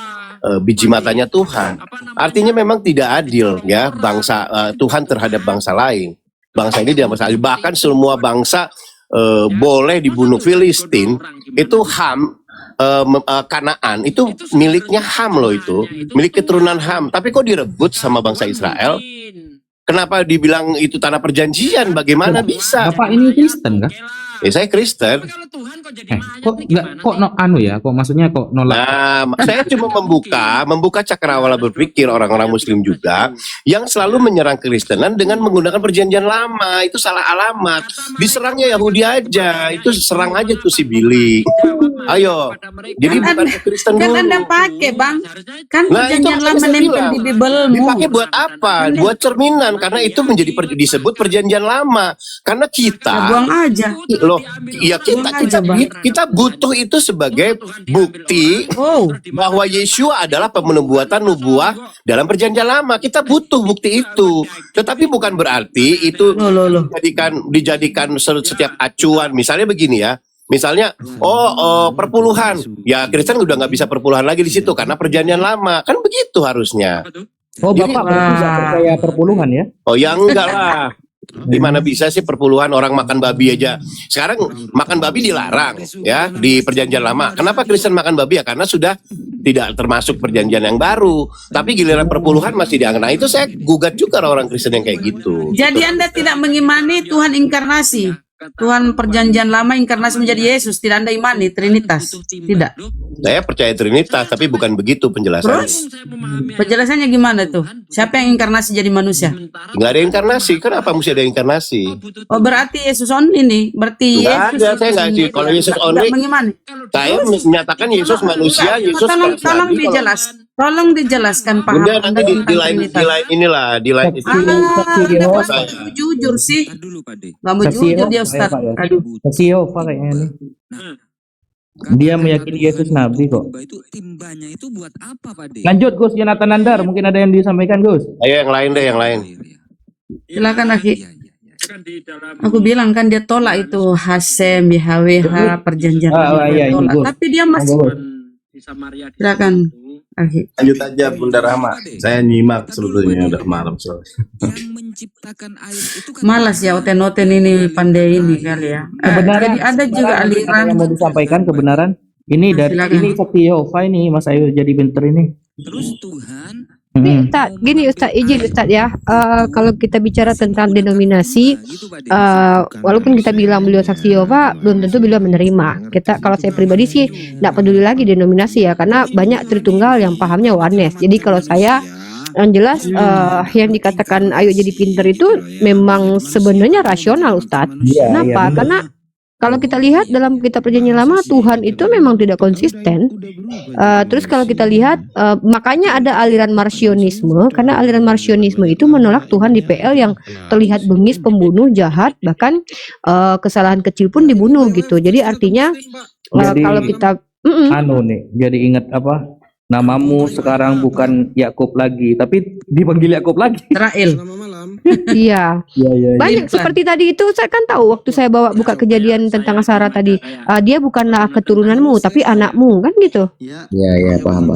biji matanya Tuhan. Artinya memang tidak adil ya bangsa Tuhan terhadap bangsa lain. Bangsa ini tidak masalah. Bahkan semua bangsa boleh dibunuh. Filistin itu HAM Kanaan itu miliknya Ham loh, itu milik keturunan Ham, tapi kok direbut sama bangsa Israel? Kenapa dibilang itu tanah perjanjian? Bagaimana bisa? Bapak ini Kristen kah? Ya saya Kristen. Kok maksudnya kok nolak? Nah, saya cuma membuka cakrawala berpikir orang-orang Muslim juga yang selalu menyerang kekristenan dengan menggunakan perjanjian lama. Itu salah alamat. Diserangnya Yahudi aja, itu serang aja tuh si Billy. Ayo, jadi bukan ke Kristen Kan dulu. Anda pakai, Bang. Kan Nah, itu perjanjian lama saya nempel bilang. di Bibelmu. Dipakai buat apa? Buat cerminan, karena itu menjadi disebut perjanjian lama. Karena Ya, kita buang aja. loh, ya kita butuh itu sebagai bukti Oh, bahwa Yesua adalah penubuatan nubuah dalam perjanjian lama. Kita butuh bukti itu. Tetapi bukan berarti itu loh. dijadikan setiap acuan. Misalnya begini ya. Misalnya, perpuluhan. Ya Kristen udah nggak bisa perpuluhan lagi di situ karena perjanjian lama. Kan begitu harusnya. Oh, Bapak berarti nggak Wah. percaya perpuluhan ya? Oh ya enggak lah. Di mana bisa sih perpuluhan, orang makan babi aja. Sekarang makan babi dilarang ya di perjanjian lama. Kenapa Kristen makan babi? Ya karena sudah tidak termasuk perjanjian yang baru. Tapi giliran perpuluhan masih dianggap. Nah, itu saya gugat juga orang Kristen yang kayak gitu. Jadi Anda tidak mengimani Tuhan inkarnasi. Tuhan perjanjian lama inkarnasi menjadi Yesus. Tidak Anda imani Trinitas. Tidak. Saya percaya Trinitas, tapi bukan begitu penjelasannya. Terus penjelasannya gimana tuh? Siapa yang inkarnasi jadi manusia? Nggak ada inkarnasi. Kenapa mesti ada inkarnasi? Oh, berarti Yesus only nih. Berarti Nggak Yesus. ada, saya nggak sih. Kalau Yesus Tidak only, mengimani. saya menyatakan Yesus manusia, Yesus Tolong nabi. Tolong dijelaskan paham Bunda Anda nanti di tentang lain Trinitas. inilah di lain itu. Anda Saya. pasti jujur sih. Gak mau Saksi jujur Yehova dia ya, Ustaz. Pak, ya. Aduh. Saksi Yehova kayaknya nih. Dia meyakini Yesus Nabi kok. Itu timbanya itu buat apa, Pak De? Lanjut Gus Jonathan Nandar, mungkin ada yang disampaikan Gus. Ayo yang lain deh, yang lain. Silakan Aki. Aku bilang kan dia tolak itu HSM, BHWH, perjanjian lama, dia iya, ini tolak. Gus. Tapi dia masih Gus. silakan Aki. Lanjut aja Bunda Rahma. Saya nyimak sebetulnya udah malam soalnya. Yang menciptakan air itu kan Malas ya oten-oten ini pandai ini kali ya. Kebenaran. Jadi ada juga Kebenaran, ada aliran. yang mau disampaikan kebenaran. Ini dari Silakan. ini Saksi Yehova ini Mas Ayu jadi pinter ini. terus Tuhan Hmm. Ustaz, gini Ustaz, izin Ustaz ya. Kalau kita bicara tentang denominasi, gitu, Pak De. walaupun kita bilang beliau saksi Yehova, belum tentu beliau menerima. Kalau saya pribadi sih tidak peduli lagi denominasi ya, karena banyak Tritunggal yang pahamnya oneness. Jadi kalau saya yang jelas yang dikatakan ayo jadi pinter itu memang sebenarnya rasional Ustadz. Iya, Kenapa? iya, benar. Karena kalau kita lihat dalam kitab perjanjian lama, Tuhan itu memang tidak konsisten. Terus kalau kita lihat, makanya ada aliran marsionisme, karena aliran marsionisme itu menolak Tuhan di PL yang terlihat bengis, pembunuh, jahat, bahkan kesalahan kecil pun dibunuh gitu. Jadi artinya Jadi- kalau kita Anu nih, jadi ingat apa? Namamu sekarang bukan Yakub lagi, tapi dipanggil Yakub lagi. Israel. iya Iya, iya. banyak Iya. seperti tadi itu saya kan tahu waktu saya bawa buka kejadian tentang Sarah tadi, dia bukanlah keturunanmu tapi anakmu kan gitu. Iya, paham.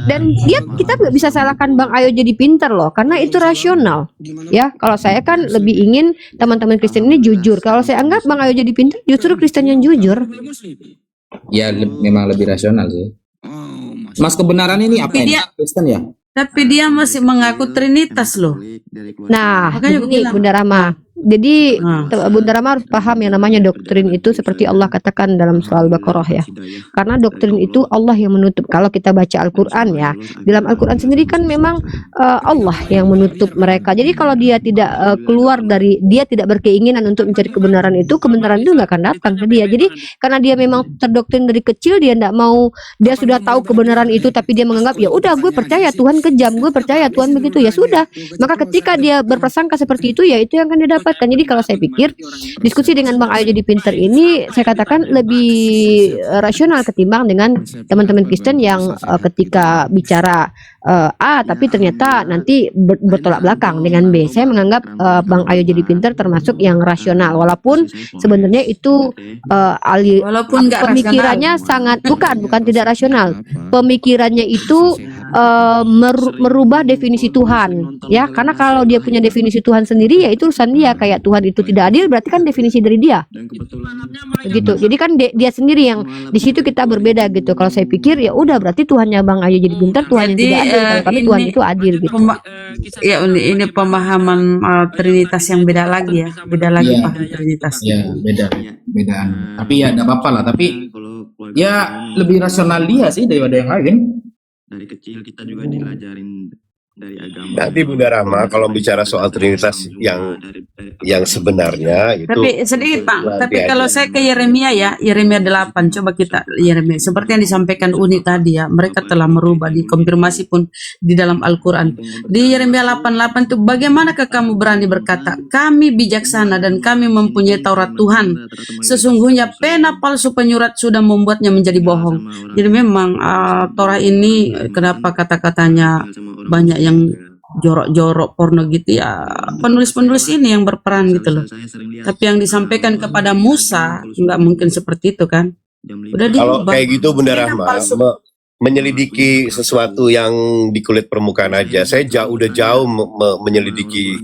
Dan kita nggak bisa salahkan Bang Ayo jadi pinter loh, karena itu rasional. Ya, kalau saya kan lebih ingin teman-teman Kristen ini jujur. Kalau saya anggap Bang Ayo jadi pinter, justru Kristen yang jujur. Ya, memang lebih rasional sih. Mas kebenaran ini apa Tapi ini? dia- Kristen ya? Tapi dia masih mengaku Trinitas loh. Nah, Makanya aku begini bilang. Bunda Rama. Jadi Nah. Bunda Rama harus paham yang namanya doktrin itu seperti Allah katakan dalam surah Al-Baqarah ya. Karena doktrin itu Allah yang menutup. Kalau kita baca Al-Qur'an ya, dalam Al-Qur'an sendiri kan memang Allah yang menutup mereka. Jadi kalau dia tidak keluar dari, dia tidak berkeinginan untuk mencari kebenaran itu nggak akan datang ke dia. Jadi karena dia memang terdoktrin dari kecil, dia tidak mau, dia sudah tahu kebenaran itu tapi dia menganggap ya udah gue percaya Tuhan kejam, gue percaya Tuhan begitu, ya sudah. Maka ketika dia berprasangka seperti itu, ya itu yang akan didapatkan. Jadi kalau saya pikir diskusi dengan Bang Ayo jadi pinter ini, saya katakan lebih rasional ketimbang dengan teman-teman Kristen yang ketika bicara A tapi ternyata nanti bertolak belakang dengan B. Saya menganggap Bang Ayo jadi pinter termasuk yang rasional, walaupun sebenarnya itu Walaupun nggak pemikirannya sangat bukan tidak rasional. Pemikirannya itu merubah definisi Tuhan, ya. Karena kalau dia punya definisi Tuhan sendiri, ya itu urusan dia. Kayak Tuhan itu tidak adil, berarti kan definisi dari dia. Begitu. Jadi kan dia sendiri yang di situ kita berbeda gitu. Kalau saya pikir ya udah berarti Tuhannya Bang Ayu jadi Guntur Tuhan yang Jadi, tidak adil. Kalau kami Tuhan itu adil gitu. Ya ini pemahaman Trinitas yang beda lagi ya, beda lagi Iya. paham Trinitas. Ya beda. Tapi ya enggak apa-apa lah. Tapi ya lebih rasional dia sih daripada yang lain. Dari kecil kita juga dilajarin dari agama. Nanti Bunda Rahma kalau bicara soal Trinitas yang sebenarnya itu Tapi sedikit Bang, luar tapi biasa. kalau saya ke Yeremia ya, Yeremia 8, coba kita Yeremia. Seperti yang disampaikan Uni tadi ya, mereka telah merubah, dikonfirmasi pun di dalam Al-Quran. Di Yeremia 8:8 itu, bagaimanakah kamu berani berkata, kami bijaksana dan kami mempunyai Taurat Tuhan. Sesungguhnya pena palsu penyurat sudah membuatnya menjadi bohong. Jadi memang Torah ini kenapa kata-katanya banyak yang jorok-jorok porno gitu ya, penulis-penulis ini yang berperan gitu loh. Tapi yang disampaikan kepada Musa nggak mungkin seperti itu kan, udah Kalau diubah. kayak gitu Bunda Pena Rahma palsu. menyelidiki sesuatu yang di kulit permukaan aja. Saya udah jauh menyelidiki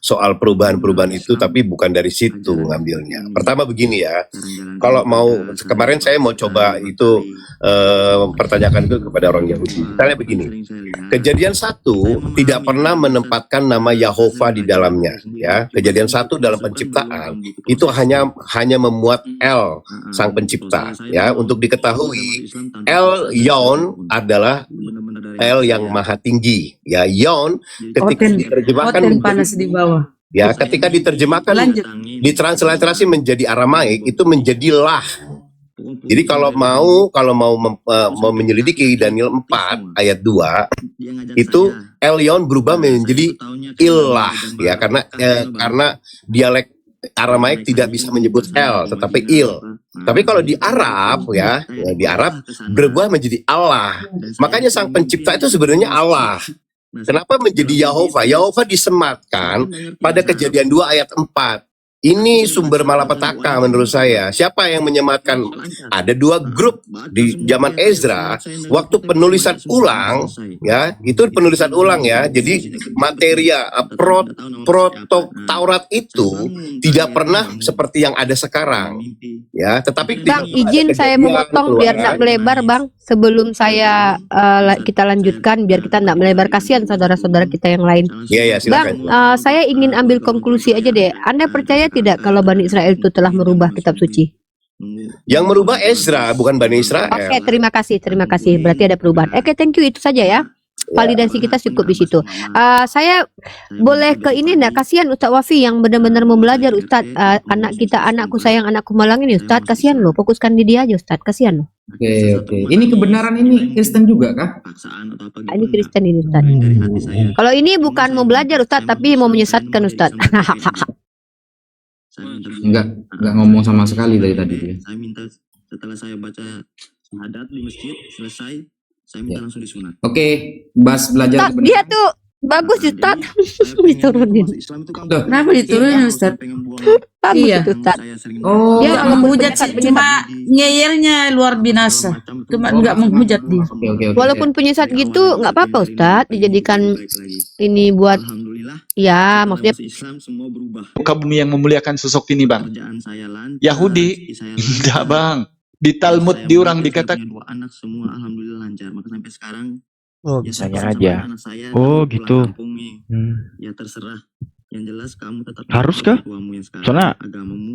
soal perubahan-perubahan itu, tapi bukan dari situ ngambilnya. Pertama begini ya, kalau mau kemarin saya mau coba itu pertanyakan itu kepada orang Yahudi. Misalnya begini, Kejadian 1 tidak pernah menempatkan nama Yahova di dalamnya. Ya, Kejadian 1 dalam penciptaan itu hanya memuat El sang pencipta. Ya, untuk diketahui El Yon adalah El yang maha tinggi. Ya, Yon ketika diterjemahkan Hoten panas di bawah. ya, ketika diterjemahkan Lanjut. ditransliterasi menjadi Aramaik itu menjadi lah. Jadi kalau mau menyelidiki Daniel 4 ayat 2 itu Elyon berubah menjadi ilah ya, karena dialek Aramaik tidak bisa menyebut El tetapi il. Tapi kalau di Arab ya di Arab berubah menjadi Allah. Makanya sang pencipta itu sebenarnya Allah. Kenapa menjadi Yahova? Yahova disematkan pada Kejadian 2 ayat 4. Ini sumber malapetaka menurut saya. Siapa yang menyematkan? Ada 2 grup di zaman Ezra. Waktu penulisan ulang, ya itu penulisan ulang ya. Jadi materia proto Taurat itu tidak pernah seperti yang ada sekarang, ya. Tetapi Bang, izin saya memotong biar tidak melebar, Bang. Sebelum saya kita lanjutkan, biar kita tidak melebar, kasihan saudara-saudara kita yang lain. Iya, Bang, silakan. saya ingin ambil konklusi aja deh. Anda percaya tidak kalau Bani Israel itu telah merubah kitab suci? Yang merubah Ezra bukan Bani Israel. Oke, terima kasih. Berarti ada perubahan. Oke, thank you, itu saja ya. Validasi kita cukup di situ. Saya boleh ke ini enggak? Kasihan Ustadz Wafi yang benar-benar mau belajar, Ustadz. Anakku sayang, anakku malang ini, Ustadz. Kasihan loh, fokuskan di dia aja, Ustadz. Kasihan loh. Oke. Ini kebenaran ini Kristen juga kah? Ini Kristen ini, Ustadz. Kalau ini bukan mau belajar, Ustadz, tapi mau menyesatkan, Ustadz. Enggak ngomong sama sekali dari tadi dia. Saya minta setelah saya baca syahadat di masjid selesai, saya minta langsung disunat. Oke, bahas belajar Ustadz, dia tuh bagus, Ustadz. Diturunin. Kenapa diturunin, Ustadz? Bagus Iya. itu, Ustadz. Oh, Dia Nggak walaupun menghujat penyesat, sih, cuma ngeyelnya luar binasa. Cuma nggak menghujat dia. oke. walaupun penyesat gitu nggak apa-apa, Ustadz. Dijadikan ini buat Alhamdulillah. ya, maksudnya Islam semua berubah. Muka bumi yang memuliakan sosok ini, Bang. Kerjaan saya lancar. Yahudi, rezeki saya enggak, lancar. Bang. Di Talmud Saya diurang bekerja, saya dikatakan punya 2 anak semua alhamdulillah lancar. Maka sampai sekarang Oh, ya bisanya saya aja. sama anak saya, Oh, kamu pulang gitu. kampung nih. Ya terserah. Yang jelas kamu tetap Harus ikut kah? orang tuamu yang sekarang, Soalnya agamamu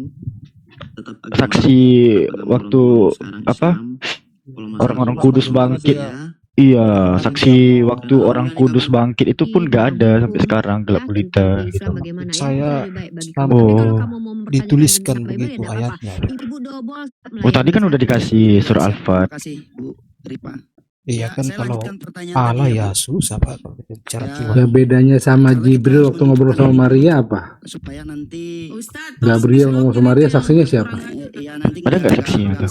tetap agama saksi agama waktu orang tua sekarang apa? Islam. Kalau masalah Orang-orang berubah, Kudus bangkit. ya, Iya, saksi waktu orang Kudus bangkit itu pun gak ada sampai sekarang, gelap gulita gitu. Saya Oh, dituliskan begitu ayatnya. oh tadi kan udah dikasih surah Al-Fat. kasih Bu Ripa. Iya kan Saya kalau lanjutkan pertanyaan Allah tadi ya Bu. susah Pak kalau kita bicara Ya, Tuhan. Ya bedanya sama Jibril waktu ngobrol sama Maria apa? supaya nanti Gabriel ngomong sama Maria saksinya siapa? ya nanti Ada nggak nggak saksinya tuh?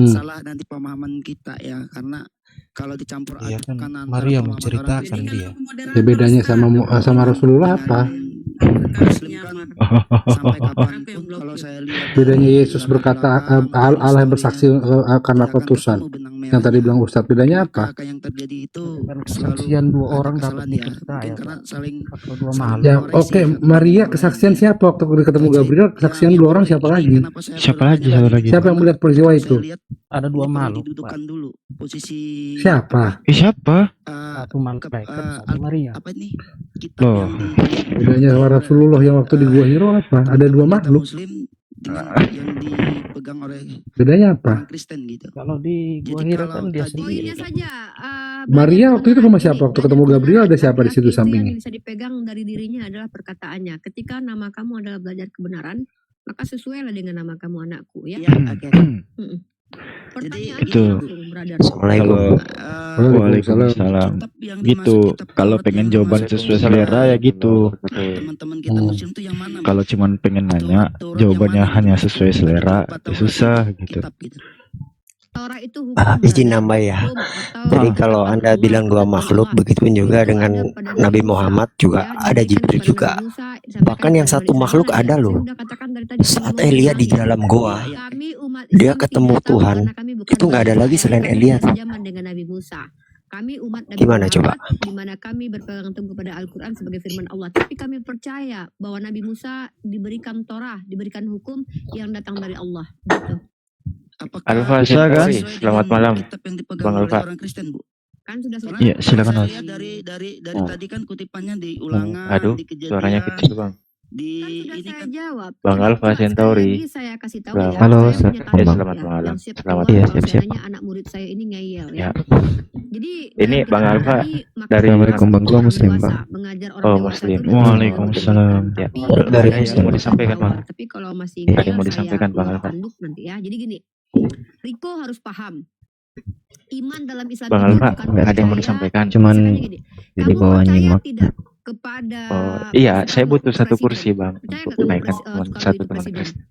salah nanti pemahaman kita ya, karena kalau dicampur Iya kan adukan antara Maria pemahaman menceritakan orang dia. Ya bedanya sama Rasulullah apa? Muslim kan sampai kapanpun kalau saya lihat Bedanya Yesus berkata Allah yang bersaksi karena putusan. Yang tadi bilang Ustadz, bedanya apa? yang terjadi itu Kesaksian dua orang dapat kesalahan ya, dipercaya. mungkin karena saling Atau dua makhluk. Ya, oke, Maria kesaksian siapa waktu ketemu Gabriel? Kesaksian dua orang siapa lagi? Siapa lagi satu lagi? Siapa yang melihat peristiwa itu? Ada dua makhluk, Pak. didudukan dulu posisi Siapa? Siapa? Satu malaikat, satu Maria. apa nih kitab Loh. Bedanya sama Rasulullah yang waktu di Gua Hiro apa? Ada dua makhluk. Muslim dengan yang dipegang oleh Bedanya apa? orang Kristen gitu. Kalau di Gua Jadi Hira kalau kan dia tadi- sendiri. Poinnya saja. Maria waktu itu sama siapa? Waktu ketemu Gabriel ada siapa di situ Yang sampingnya? bisa dipegang dari dirinya adalah perkataannya. Ketika nama kamu adalah belajar kebenaran, maka sesuailah dengan nama kamu anakku ya. Ya, oke. Mm-mm. Pertanyaannya Itu. langsung, brother. Kalau Waalaikumsalam. Kitab yang Gitu. dimaksud kitab Kalau Taurat pengen yang jawaban dimaksud sesuai selera ya gitu. teman-teman kita Muslim tuh yang mana? Kalau cuman pengen nanya, jawabannya hanya sesuai selera, ya susah gitu. Kitab gitu. Torah itu hukum, Izin brother. nambah ya. Hukum atau Jadi kalau Anda Allah bilang dua atau makhluk, Allah. begitu juga Itu dengan ada pada Nabi Musa. Muhammad juga Ya, ada diberikan Jibril kepada juga. Nabi Musa, disampaikan Bahkan yang kepada satu Nabi makhluk Musa, ada ya. loh. Saya sudah katakan dari tadi, Saat sebelum Elia di mulai. dalam goa, Kami umat dia Islam ketemu tidak tahu Tuhan. karena kami bukan Itu nggak ada bangsa lagi yang selain kami Elia tuh. zaman dengan Nabi Musa. Kami umat Nabi Gimana Muhammad, coba? di mana kami berpegang teguh pada Al-Quran sebagai firman Allah. Tapi kami percaya bahwa Nabi Musa diberikan Torah, diberikan hukum yang datang dari Allah. Gitu. Apakah Alfa kan? sesuai Selamat dengan malam, kitab yang dipegang Bang oleh Alfa. orang Kristen, Bu? Kan sudah Soalnya Iya, silakan, saya Mas. lihat dari Oh. tadi kan kutipannya di Ulangan, Aduh, di Kejadian, suaranya kecil bang. di Kan sudah ini saya kan jawab. Bang Yang Alfa kedua, sekali Centauri. lagi saya kasih tahu Selamat- ya. Halo, saya punya Bang. target Selamat ya, malam. yang siap Selamat keluar malam. kalau Siap-siap. seandainya anak murid saya ini ngeyel ya. Ya. Jadi Ini dalam Bang kitab Alfa tadi, maka dari Assalamualaikum Bang. Gua Muslim, dewasa, Bang. mengajar orang Oh, dewasa Muslim. itu Waalaikumsalam. Ya. Tapi Dari saya Muslim. Mau disampaikan, Bang. Tapi kalau masih Ada yang ngeyel mau saya disampaikan, Bang keluar Alfa. tanduk nanti ya. Jadi gini, Riko harus paham. Iman dalam Islam Bang itu Alfa, bukan nggak ada yang mau percaya. disampaikan. Misalkan gini, Jadi kamu bawa percaya nyimak. tidak kepada Oh, iya, saya butuh satu presiden? kursi bang Percaya untuk nggak kamu naikkan suka teman kalau satu itu teman presiden? Kristen.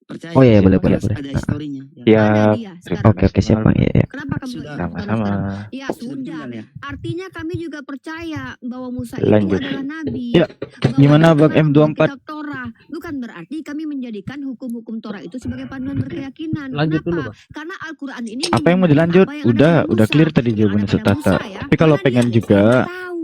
percaya. Oh iya, boleh, Ada boleh. historinya. Ya, Ada dia sekarang. oke, siap bang. Iya. Kenapa kamu Sudah. ikut tahun Sama-sama. sekarang? Ya Sudah sudah. meninggal ya? Artinya kami juga percaya bahwa Musa Lanjut. itu adalah nabi. Ya, Bahwa gimana, dia Bang adalah M24? kitab Torah. Bukan berarti kami menjadikan hukum-hukum Torah itu sebagai panduan berkeyakinan. Lanjut Kenapa? dulu, Bang. Karena Al-Quran ini Apa yang mau menyebutkan dilanjut? apa yang ada Udah pada clear Musa. tadi Yang jawabannya ada pada Setata. Musa ya. Tapi kalau Mana pengen dia? juga Saya nggak tahu.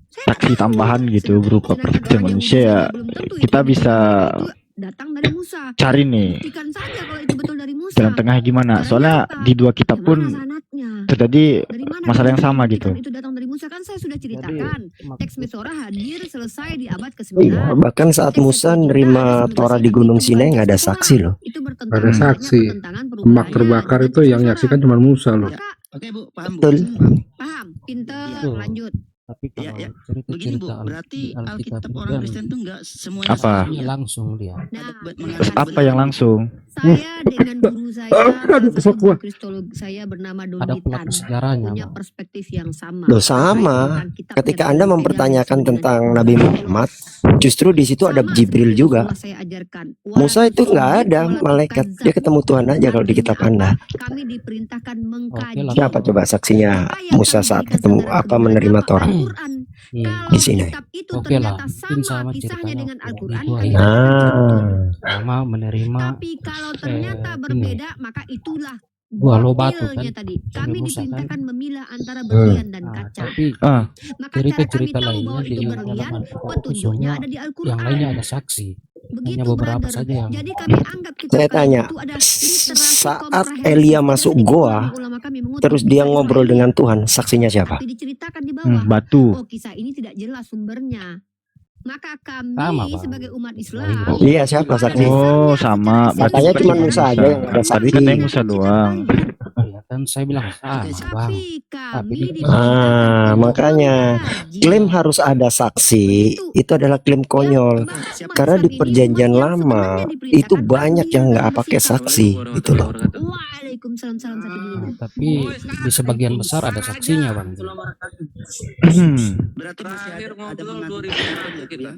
Saya nggak saksi tahu. tambahan gitu berupa Sedangkan persaksian orang manusia Yahudi ya juga belum tentu kita itu bisa itu datang dari Musa. cari nih Buktikan saja kalau itu betul dari Musa. jalan tengah gimana. Caranya Soalnya apa? di dua kitab Ya, pun mana sanadnya? terjadi Dari mana masalah yang kamu sama membuktikan gitu. itu datang dari Musa? Kan saya sudah ceritakan. Teks Mesorah hadir selesai di abad ke-9. Iya, bahkan saat Teks Musa Septuaginta nerima ada 19 Torah di itu Gunung bukan Sinai teks nggak ada Torah. saksi loh. Itu Ada bertentangan saksi. pertentangan Emak perubahannya terbakar dengan itu teks yang Mesorah. nyaksikan cuma Musa loh. Maka Oke Bu, paham Bu. Betul. paham, pinter, Betul. lanjut. Tapi Ya, kalau ya. Begini Bu, cerita-cerita berarti di Alkitab Alkitab itu orang kan Kristen tuh nggak semuanya Apa? salah ya. langsung dia. Nah, Terus apa yang langsung? saya dengan guru saya, Aduh, salah pesok satu gua. guru kristolog saya bernama Ada Donitan, pelaku sejarahnya, punya Bang. perspektif yang sama. Loh terkait sama. tentang kitab Ketika yang Anda dipegang mempertanyakan disebut dengan tentang Al-Quran. Nabi Muhammad, justru di situ ada Sama Jibril seperti juga. Rasulullah saya ajarkan. Musa itu nggak ada malaikat, dia ketemu Tuhan aja kalau di Artinya kitab apa? Anda. Kami diperintahkan Oke mengkaji. lah. Siapa coba saksinya Apa yang Musa kami saat berikan ketemu sandaran apa kebenaran menerima apa? Torah Al-Quran. Iya. Kalau di sini? kitab itu Oke lah, ternyata mungkin sama sama kisahnya ceritanya dengan waktu Al-Quran, di Gua kami Hira. katakan betul. Sama menerima Tapi kalau ternyata ini berbeda, maka itulah buah lo batu batilnya kan tadi. Nabi Kami Musa kan. diperintahkan memilah antara berlian dan Nah, kaca. tapi Maka cara kami cerita-cerita tahu lainnya bahwa di itu dalam berlian, Alkitab itu petunjuknya semua ada di yang Al-Quran. lainnya ada saksi. Hanya Begitu, beberapa brother. saja yang Jadi kami anggap kitab Saya kami tanya, itu ada literasi saat komprehensif. Elia Tidak masuk sedikit goa, ulama-ulama kami mengutip terus dia kisah ngobrol Israel. dengan Tuhan, saksinya siapa? Tapi diceritakan di bawah. Batu. Oh, kisah ini tidak jelas sumbernya. Maka kami Sama, Bang. sebagai umat Islam Iya, siapa saksi? Oh, sama. Katanya Berarti cuma seperti Musa aja yang ada Tadi saksi. katanya Musa doang. ya kan saya bilang sama, Bang. Tapi kami di- diperintahkan untuk Makanya mengkaji. klaim harus ada saksi itu adalah klaim konyol. Karena di perjanjian lama itu banyak yang nggak pakai saksi gitu loh. Waalaikumsalam, salam satu dulu. Nah, tapi di sebagian besar ada saksinya, Bang. Berarti masih ada mengadu ya.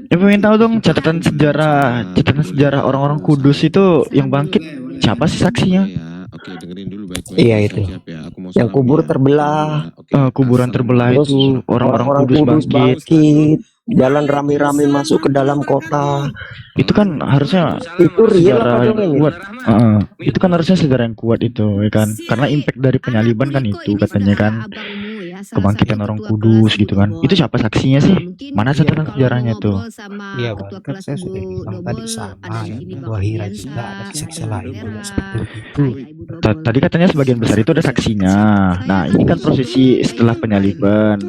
Ya pengen tahu dong catatan sejarah orang-orang Kudus itu yang bangkit siapa sih saksinya? Oke, dengerin dulu baik-baik. Iya itu. Siap ya, aku mau Yang salam kubur ya. terbelah, Oke, Kuburan terbelah terus itu orang-orang Kudus Kudus bangkit. bangkit. jalan rame-rame masuk ke dalam kota. Itu kan harusnya Itu real apa sejarah yang dongeng? kuat. Itu kan harusnya sejarah yang kuat itu, ya kan? Karena impact dari penyaliban kan itu katanya kan kebangkitan orang Kudus gitu kan. Itu siapa saksinya sih? Mana catatan sejarahnya tuh? Iya bang, kan saya sudah bilang tadi sama ya, dua hira juga ada saksi lain juga seperti itu. Tadi katanya sebagian besar itu ada saksinya. Nah, ini kan prosesi setelah penyaliban,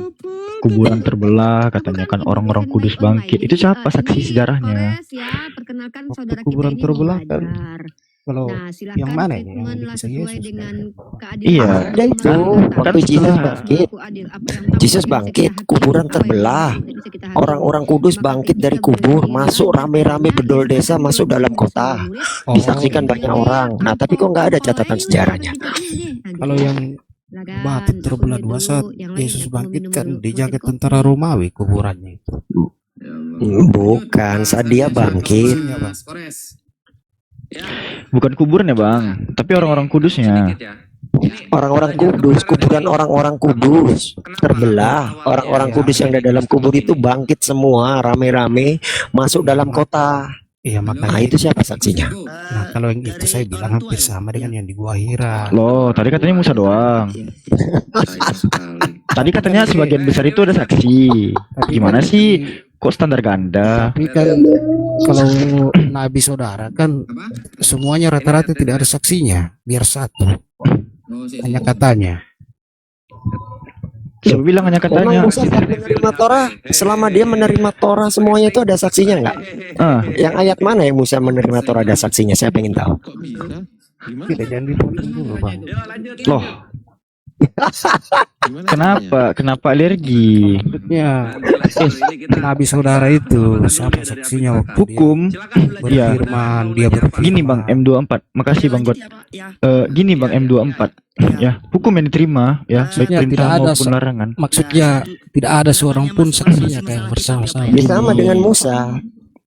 kuburan terbelah, katanya kan orang-orang Kudus bangkit. Itu siapa saksi sejarahnya? Waktu kuburan terbelah kan, kalau yang mana ini yang bisa Yesus Iya, Ada itu waktu Yesus bangkit. Yesus bangkit, kuburan terbelah. Orang-orang Kudus bangkit dari kubur, masuk rame-rame bedol desa masuk dalam kota. Disaksikan banyak orang. Nah, tapi kok nggak ada catatan sejarahnya? Kalau yang batu terbelah dua saat Yesus bangkit kan dijaga tentara Romawi kuburannya itu. Bukan, saat dia bangkit. bukan kuburan ya bang, tapi orang-orang Kudusnya. Orang-orang Kudus, kuburan orang-orang Kudus terbelah. Orang-orang Kudus yang ada dalam kubur itu bangkit semua rame-rame masuk dalam kota. Iya Nah, makanya itu siapa saksinya? Nah kalau yang itu saya bilang hampir sama dengan yang di Gua Hira. Loh, tadi katanya Musa doang. Tadi katanya sebagian besar itu ada saksi. Gimana sih? Kok standar ganda? Tapi kan kalau Nabi saudara kan semuanya rata-rata tidak ada saksinya, biar satu. Hanya katanya. Siapa bilang hanya katanya? Emang Musa saat menerima Torah, selama dia menerima Torah semuanya itu ada saksinya nggak? Yang ayat mana yang Musa menerima Torah ada saksinya? Saya pengen tahu. Tidak, jangan dipotong dulu bang. Loh, kenapa alergi? Maksudnya Nabi saudara itu siapa saksinya waktu Hukum. dia berfirman, dia berfirman. Gini bang M24, makasih bang God. Gini bang M24, ya hukum yang diterima ya baik Maksudnya perintah tidak ada maupun larangan. Maksudnya tidak ada seorang pun saksinya kayak bersama-sama. Ya sama dengan Musa.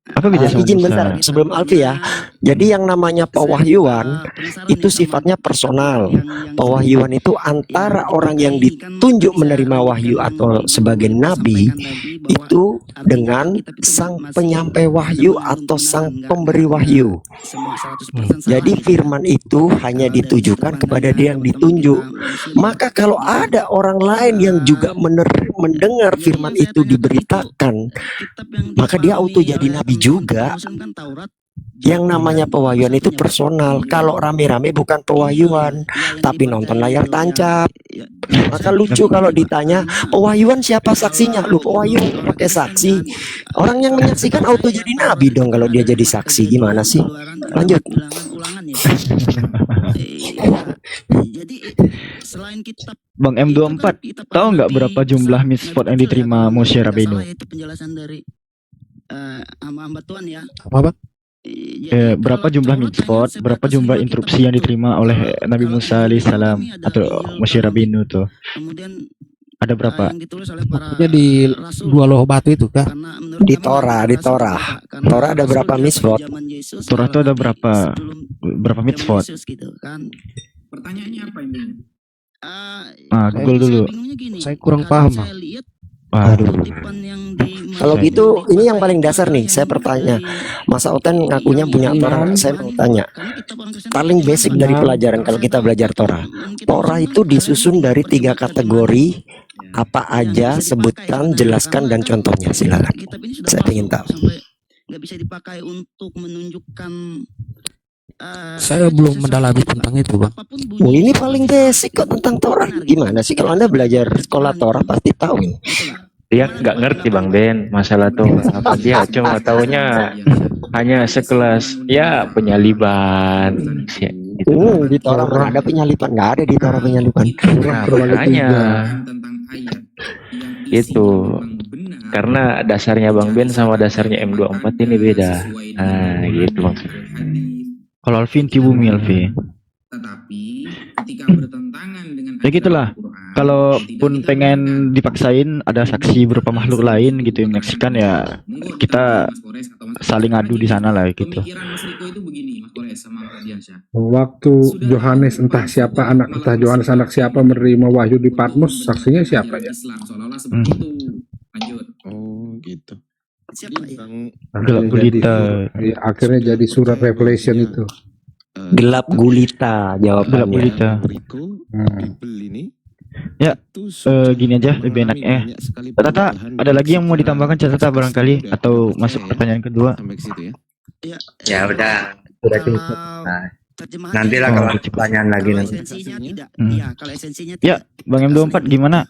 Apa beda sama Izin Musa? bentar sebelum Alfi ya. Jadi yang namanya pewahyuan itu sifatnya personal. Pewahyuan itu antara orang yang ditunjuk menerima wahyu atau sebagai nabi itu dengan sang penyampai wahyu atau sang pemberi wahyu. Jadi firman itu hanya ditujukan kepada dia yang ditunjuk. Maka kalau ada orang lain yang juga mendengar firman itu diberitakan, maka dia auto jadi nabi juga. Yang namanya pewahyuan itu personal. Kalau rame-rame bukan pewahyuan, tapi nonton layar tancap. Maka lucu kalau ditanya pewahyuan siapa saksinya? Lu pewahyuan pakai saksi. Orang yang menyaksikan auto jadi nabi dong kalau dia jadi saksi. Gimana sih? Lanjut. Bang M24, tahu nggak berapa jumlah mitzvot yang diterima Moshe Rabbeinu? Hamba Tuhan ya. Apa bang? Berapa jumlah mitzvot, berapa jumlah instruksi yang diterima oleh Nabi Musa alaihissalam atau Moshe Rabbeinu tuh? Ada berapa? Maksudnya di dua loh batu itu kah? Di Torah. Torah ada berapa mitzvot? Torah tuh ada berapa mitzvot? Pertanyaannya apa ini? Google dulu. Saya kurang paham bang. Waduh. Kalau gitu ini yang paling dasar nih. Saya bertanya, Masa Oten ngakunya punya Torah. Saya mau tanya, paling basic dari pelajaran kalau kita belajar Torah. Torah itu disusun dari 3 kategori. Apa aja? Sebutkan, jelaskan, dan contohnya. Silakan. Saya ingin tahu. Nggak bisa dipakai untuk menunjukkan. Saya belum mendalami tentang itu bang. Oh, ini paling basic kok tentang Torah. Gimana sih kalau Anda belajar sekolah Torah pasti tahu ini. Dia nggak ngerti Bang Ben masalah tuh apa, dia cuma taunya hanya sekelas ya penyaliban gitu. Di Torah mana ada penyaliban? Nggak ada di Torah penyaliban. Nah, makanya itu karena dasarnya Bang Ben sama dasarnya M24 ini beda. Nah gitu maksudnya. Kalau Alvin di bumi Alvin. Tetapi ketika bertentangan dengan Ya gitulah. Kalaupun pengen dipaksain ada saksi berupa makhluk lain gitu yang menyaksikan, ya kita saling adu di sana lah gitu. Waktu Yohanes entah Yohanes anak siapa menerima wahyu di Patmos, saksinya siapa ya? Oh gitu. Siapa ya? Gelap gulita. Akhirnya jadi surat Revelation itu. Gelap gulita Gelap jawabannya. gulita. Ya, gini aja lebih enaknya. Tata, ada lagi yang mau ditambahkan Tata barangkali atau masuk pertanyaan kedua? Ya udah cukup. Nah, nantilah kalau ada pertanyaan lagi nanti. Kalau esensinya Ya, Bang M24 gimana?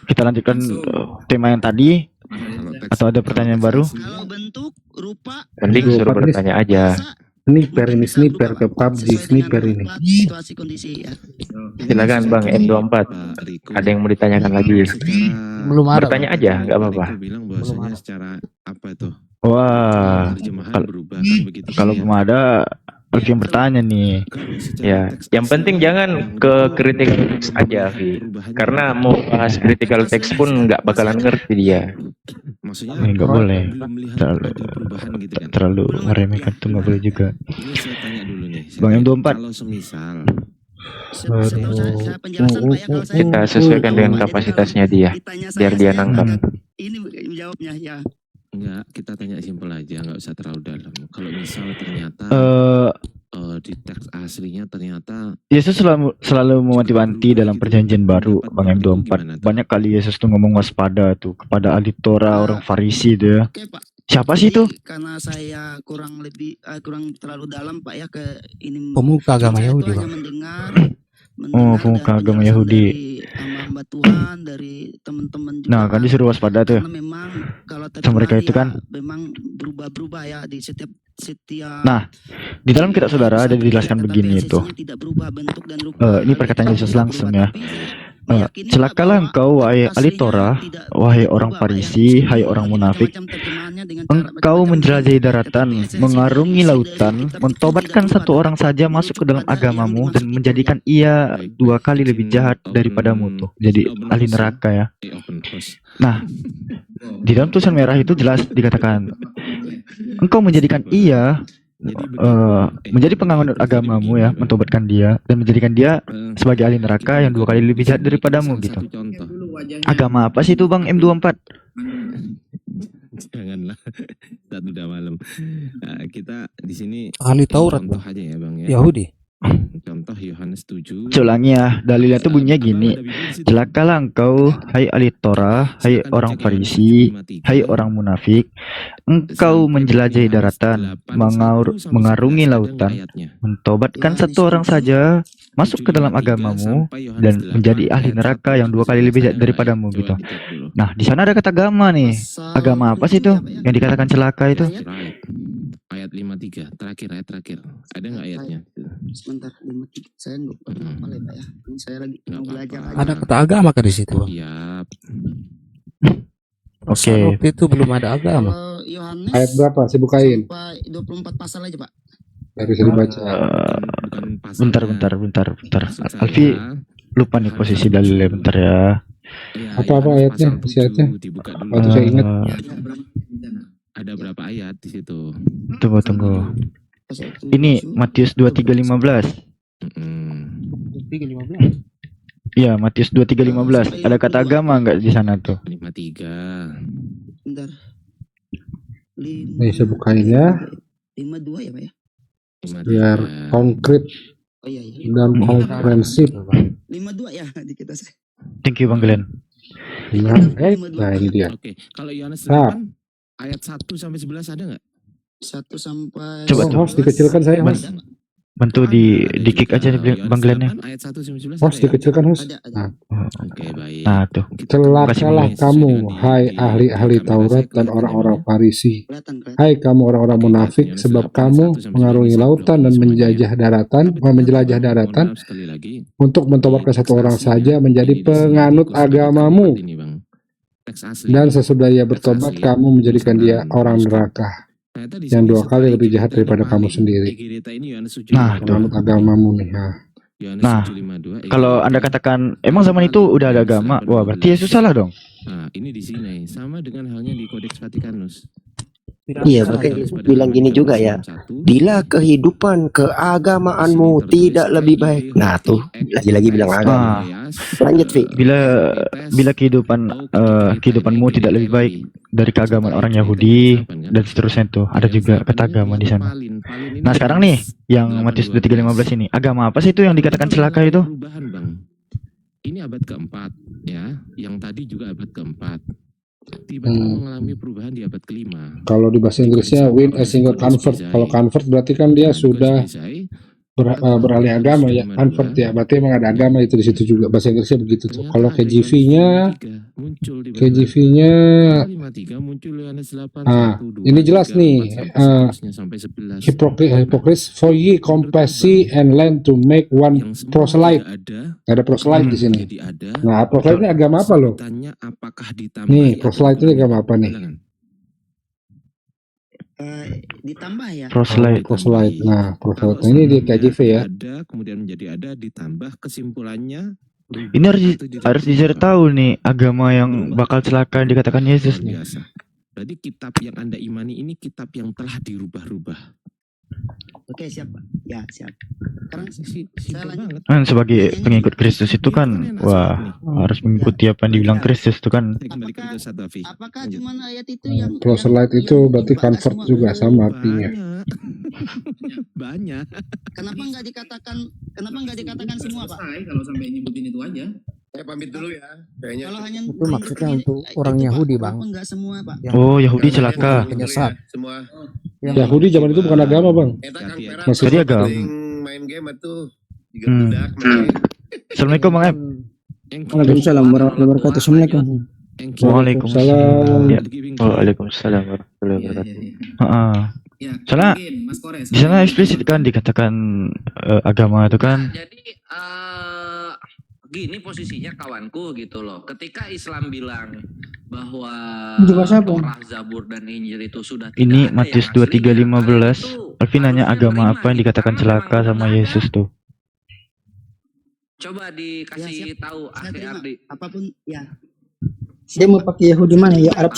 Kita lanjutkan tema yang tadi atau ada pertanyaan baru? Mending suruh bertanya aja. Sniper ke PUBG sniper ini. situasi kondisi ya. Silakan Bang M24. Ada yang mau ditanyakan lagi? Belum ada. Bertanya aja, nggak apa-apa. Wah, kalau belum ada, Alfi yang bertanya nih. Ya, yang penting jangan ke critical text aja, Vi. Karena mau bahas critical text pun nggak bakalan ngerti dia. Nggak boleh. Terlalu meremehkan tuh nggak boleh juga. Bang M24. Kita sesuaikan dengan kapasitasnya dia, biar dia nangkap. Ini jawabnya ya. Enggak, kita tanya simpel aja, nggak usah terlalu dalam. Kalau misal ternyata di teks aslinya ternyata Yesus selalu mewanti-wanti dalam perjanjian baru, Bang M24. Banyak kali Yesus tuh ngomong waspada tuh kepada ahli Torah, orang Farisi tuh ya. Siapa sih itu? Karena saya kurang terlalu dalam Pak ya ke ini. Pemuka agama Yahudi, Pak. Oh, pemuka agama Yahudi. Hamba Tuhan dari teman-teman juga. Nah, kan disuruh waspada tuh. Karena memang kalau Sama mereka itu kan. memang berubah-berubah ya di setiap Nah, di dalam kitab saudara ada dijelaskan begini itu. Ini perkataan Yesus langsung ya. Celakalah engkau wahai ahli Torah, wahai orang Farisi, hai orang munafik. Engkau menjelajahi daratan, mengarungi lautan, mentobatkan satu orang saja masuk ke dalam agamamu dan menjadikan ia 2 kali lebih jahat daripadamu tuh. Jadi ahli neraka ya. Nah, di dalam tulisan merah itu jelas dikatakan, engkau menjadikan ia menjadi penganut agamamu ya, mentobatkan dia dan menjadikan dia sebagai ahli neraka yang 2 kali lebih jahat daripadamu gitu. Agama apa sih itu Bang M24? janganlah saat udah malam. Kita di sini Ahli Taurat, contoh Bang. aja ya Bang ya. Yahudi. Contoh Yohanes 7. Ulangi ya, dalilnya tuh bunyinya gini. Celakalah engkau, hai ahli Torah, hai orang Farisi, hai orang munafik. Engkau menjelajahi daratan, mengarungi lautan, mentobatkan satu orang saja, masuk ke dalam agamamu, dan menjadi ahli neraka yang 2 kali lebih jahat daripadamu gitu. Nah, di sana ada kata agama nih. Agama apa sih itu yang dikatakan celaka itu? Ayat 53, ayat terakhir. Ada nggak ayatnya? Sebentar, 53. Saya nggak apa ya Pak ya. Ini saya lagi mau belajar aja. Ada kata agama kan di situ, Bang? Iya. Oke. Waktu itu belum ada agama. Yohanes Ayat berapa? Saya bukain. sampai 24 pasal aja Pak. Nggak bisa dibaca. Bentar. Alfi lupa nih posisi dalilnya, bentar ya. Apa ayatnya? Ayatnya? Waktu saya ingat. Ada berapa ayat di situ? Tunggu. Ini Matius 23:15. Iya, Matius 23:15. Ada kata agama nggak di sana tuh? 53. Bentar. Nih saya bukain ya. 52 ya Pak ya. Biar konkret Oh iya. dan komprehensif. 52 ya di kita saya. Thank you Bang Glenn. Nah ini dia. Oke, kalau Yohanes 8 ayat 1 sampai 11 ada nggak? 1 sampai Coba tuh. Host dikecilkan saya host. Bantu di kick aja nih Bang Glenn-nya. Ayat 1 sampai 11. Host dikecilkan host. Ada. Oke, baik. Nah, tuh. Celakalah kamu, hai ahli-ahli Taurat dan orang-orang Farisi. Hai kamu orang-orang munafik, sebab kamu mengarungi lautan dan menjelajah daratan untuk mentobatkan satu orang saja menjadi penganut agamamu. Dan sesudah ia bertobat, kamu menjadikan dia orang neraka yang 2 kali lebih jahat daripada kamu sendiri. Nah, penganut agamamu nih. Nah, kalau Anda katakan emang zaman itu udah ada agama, wah berarti Yesus salah dong. Nah, ini di sini sama dengan halnya di Kodeks Vatikanus. Iya, makanya Yesus bilang gini juga ya. Bila kehidupan keagamaanmu tidak lebih baik. Nah tuh, lagi-lagi bilang agama. Lanjut, Vi. Bila kehidupanmu tidak lebih baik dari keagamaan orang Yahudi dan seterusnya tuh, ada juga kata agama di sana. Nah sekarang nih, yang Matius 23:15 ini, agama apa sih itu yang dikatakan celaka itu? Ini abad keempat, ya. Yang tadi juga abad keempat. Tiba-tiba mengalami perubahan di abad kelima. Kalau di bahasa Inggrisnya win a single convert. Kalau convert berarti kan dia sudah beralih agama ya. Convert ya, berarti emang ada agama itu di situ juga. Bahasa Inggrisnya begitu tuh. Kalau KJV-nya ini jelas nih. Hypocrites, for ye compassy and learn to make one proselyte. Ada proselyte di sini. Nah, proselyte ini agama apa loh? Nih, proselyte ini agama apa nih? Ditambah ya. Proselyte. Nah, proselyte ini di KJV ya. Kemudian menjadi ada ditambah kesimpulannya. Ini harus dicari tahu nih agama yang bakal celaka dikatakan Yesus nih. Berarti kitab yang Anda imani ini kitab yang telah dirubah-rubah. Oke, siap Pak. Ya, siap. Sekarang saya lanjut. Kan sebagai pengikut Kristus itu kan, wah harus mengikuti apa yang dibilang Kristus itu kan. Apakah cuma ayat itu yang Proselyte itu berarti convert juga sama artinya. Banyak. Kenapa nggak dikatakan semua, Pak? Kalau sampai nyebutin itu aja. Saya pamit dulu ya. Kayaknya Kalau hanya Itu maksudnya untuk orang Yahudi, Bang. enggak semua, Pak. Oh, Yahudi celaka. Penyesat. semua. Yahudi zaman itu bukan agama, Bang. Masih Jadi agama. Main game tuh. Juga budak. Assalamualaikum Bang Em. Waalaikumsalam warahmatullahi wabarakatuh. Assalamualaikum. Waalaikumsalam. Ya. Waalaikumsalam warahmatullahi wabarakatuh. Soalnya di sana eksplisit kan dikatakan agama itu kan. Jadi gini posisinya kawanku gitu loh. Ketika Islam bilang bahwa Torah, Zabur dan Injil itu sudah tidak Ini ada Matius yang aslinya, 23:15. Alvin nanya agama apa yang dikatakan celaka sama Yesus tuh. coba dikasih tahu Ardi. Apapun ya. Dia mau pakai Yahudi mana ya? Arab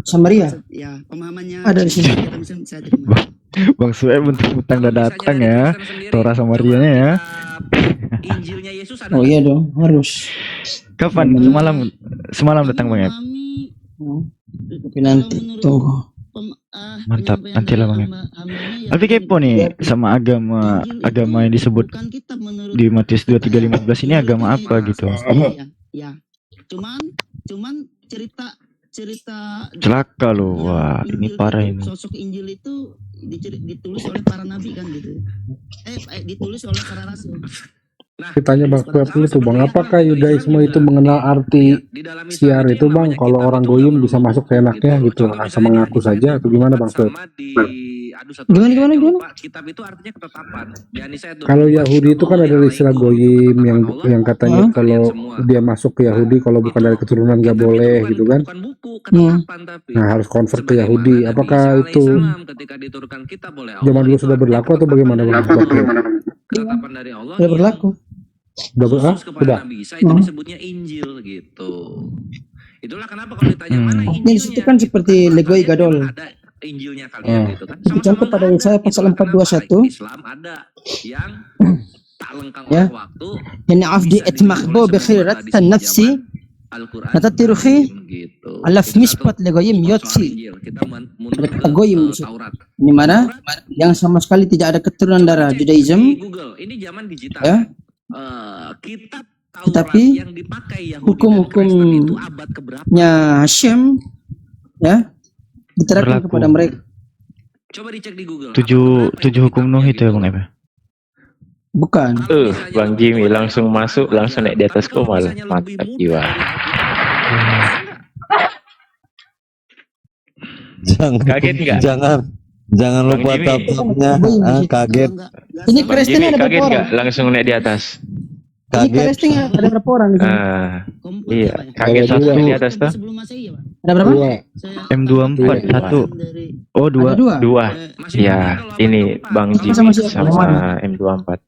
Samaria. Ya, pemahamannya Ada di sini. saya terima. Bang Sueb mentang udah datang ya. Torah Samarianya ya. Injilnya Yesus ada. Oh iya dong, harus. Kapan? Semalam datang Bang Ep. Tapi nanti tunggu. Mantap, nanti lah Bang Ep. Tapi kepo nih sama agama yang disebut di Matius 23:15 ini agama apa gitu. Ya. Cuman cerita Celaka loh, wah ini parah ini. sosok Injil itu ditulis oleh para nabi kan gitu. Ditulis oleh para rasul. Ditanya Bang Sueb dulu tuh Bang, apakah Yudaisme itu mengenal arti siar itu Bang? Kalau orang goyim bisa masuk seenaknya gitu, asal mengaku saja atau gimana Bang Sueb? Gimana? Kitab itu artinya ketetapan. Kalau Yahudi itu kan ada istilah goyim yang katanya kalau dia masuk ke Yahudi kalau bukan dari keturunan nggak boleh gitu kan? Nah harus convert ke Yahudi. Apakah itu zaman dulu sudah berlaku atau bagaimana Bang? Ketetapan dari Allah. Sudah berlaku. Sudah. Itu disebutnya Injil gitu. Itulah kenapa kalau ditanya mana Injil itu kan seperti legoi gadol. Injilnya kalian gitu kan. Contoh pada Yesaya pasal 4:21. Islam ada yang tak lengkang Ya. oleh waktu. Yani afdi etmakhbo bi khairat nafsi natatiruhi alaf mispat legoyim yotsi. Ada goyim di situ. Di mana yang sama sekali tidak ada keturunan darah Judaism. Ini zaman digital. Ya. Kitab Tetapi yang dipakai hukum-hukumnya Hashem ya diterapkan kepada mereka. Coba dicek di Google. Tujuh hukum Nuh itu ya Bang Ep. Bukan. Bang Jimmy langsung masuk, langsung naik di atas kau malah mantap jiwa. Kaget nggak? Jangan lupa tabnya kaget. Ini Kristen ada Kaget berapa orang? nggak? Langsung naik di atas. Ini Kristen ada berapa orang di sini? Iya, kaget satu di atas tuh. Ada berapa? M24 satu. Oh dua. Ya, ini Bang Jimmy sama M24.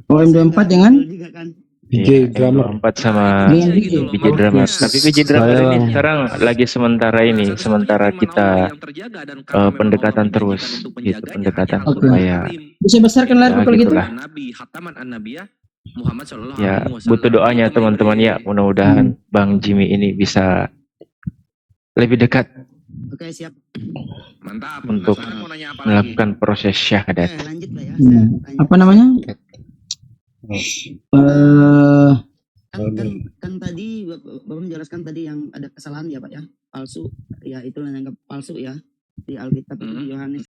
Oh M24 dengan BJ drummer. 4 sama BJ drummer. Tapi BJ drummer ini sekarang lagi sementara kita pendekatan terus gitu, pendekatan supaya Bisa besarkan ya lagu kalau gitu. gitulah. Ya butuh doanya teman-teman ya, mudah-mudahan Bang Jimmy ini bisa lebih dekat Oke, siap. Mantap. untuk Sekarang mau nanya apa lagi? melakukan proses syahadat. Lanjut lah ya. Apa namanya? Kan tadi Bapak menjelaskan tadi yang ada kesalahan ya Pak ya, palsu ya, itu yang palsu ya di Alkitab itu Yohanes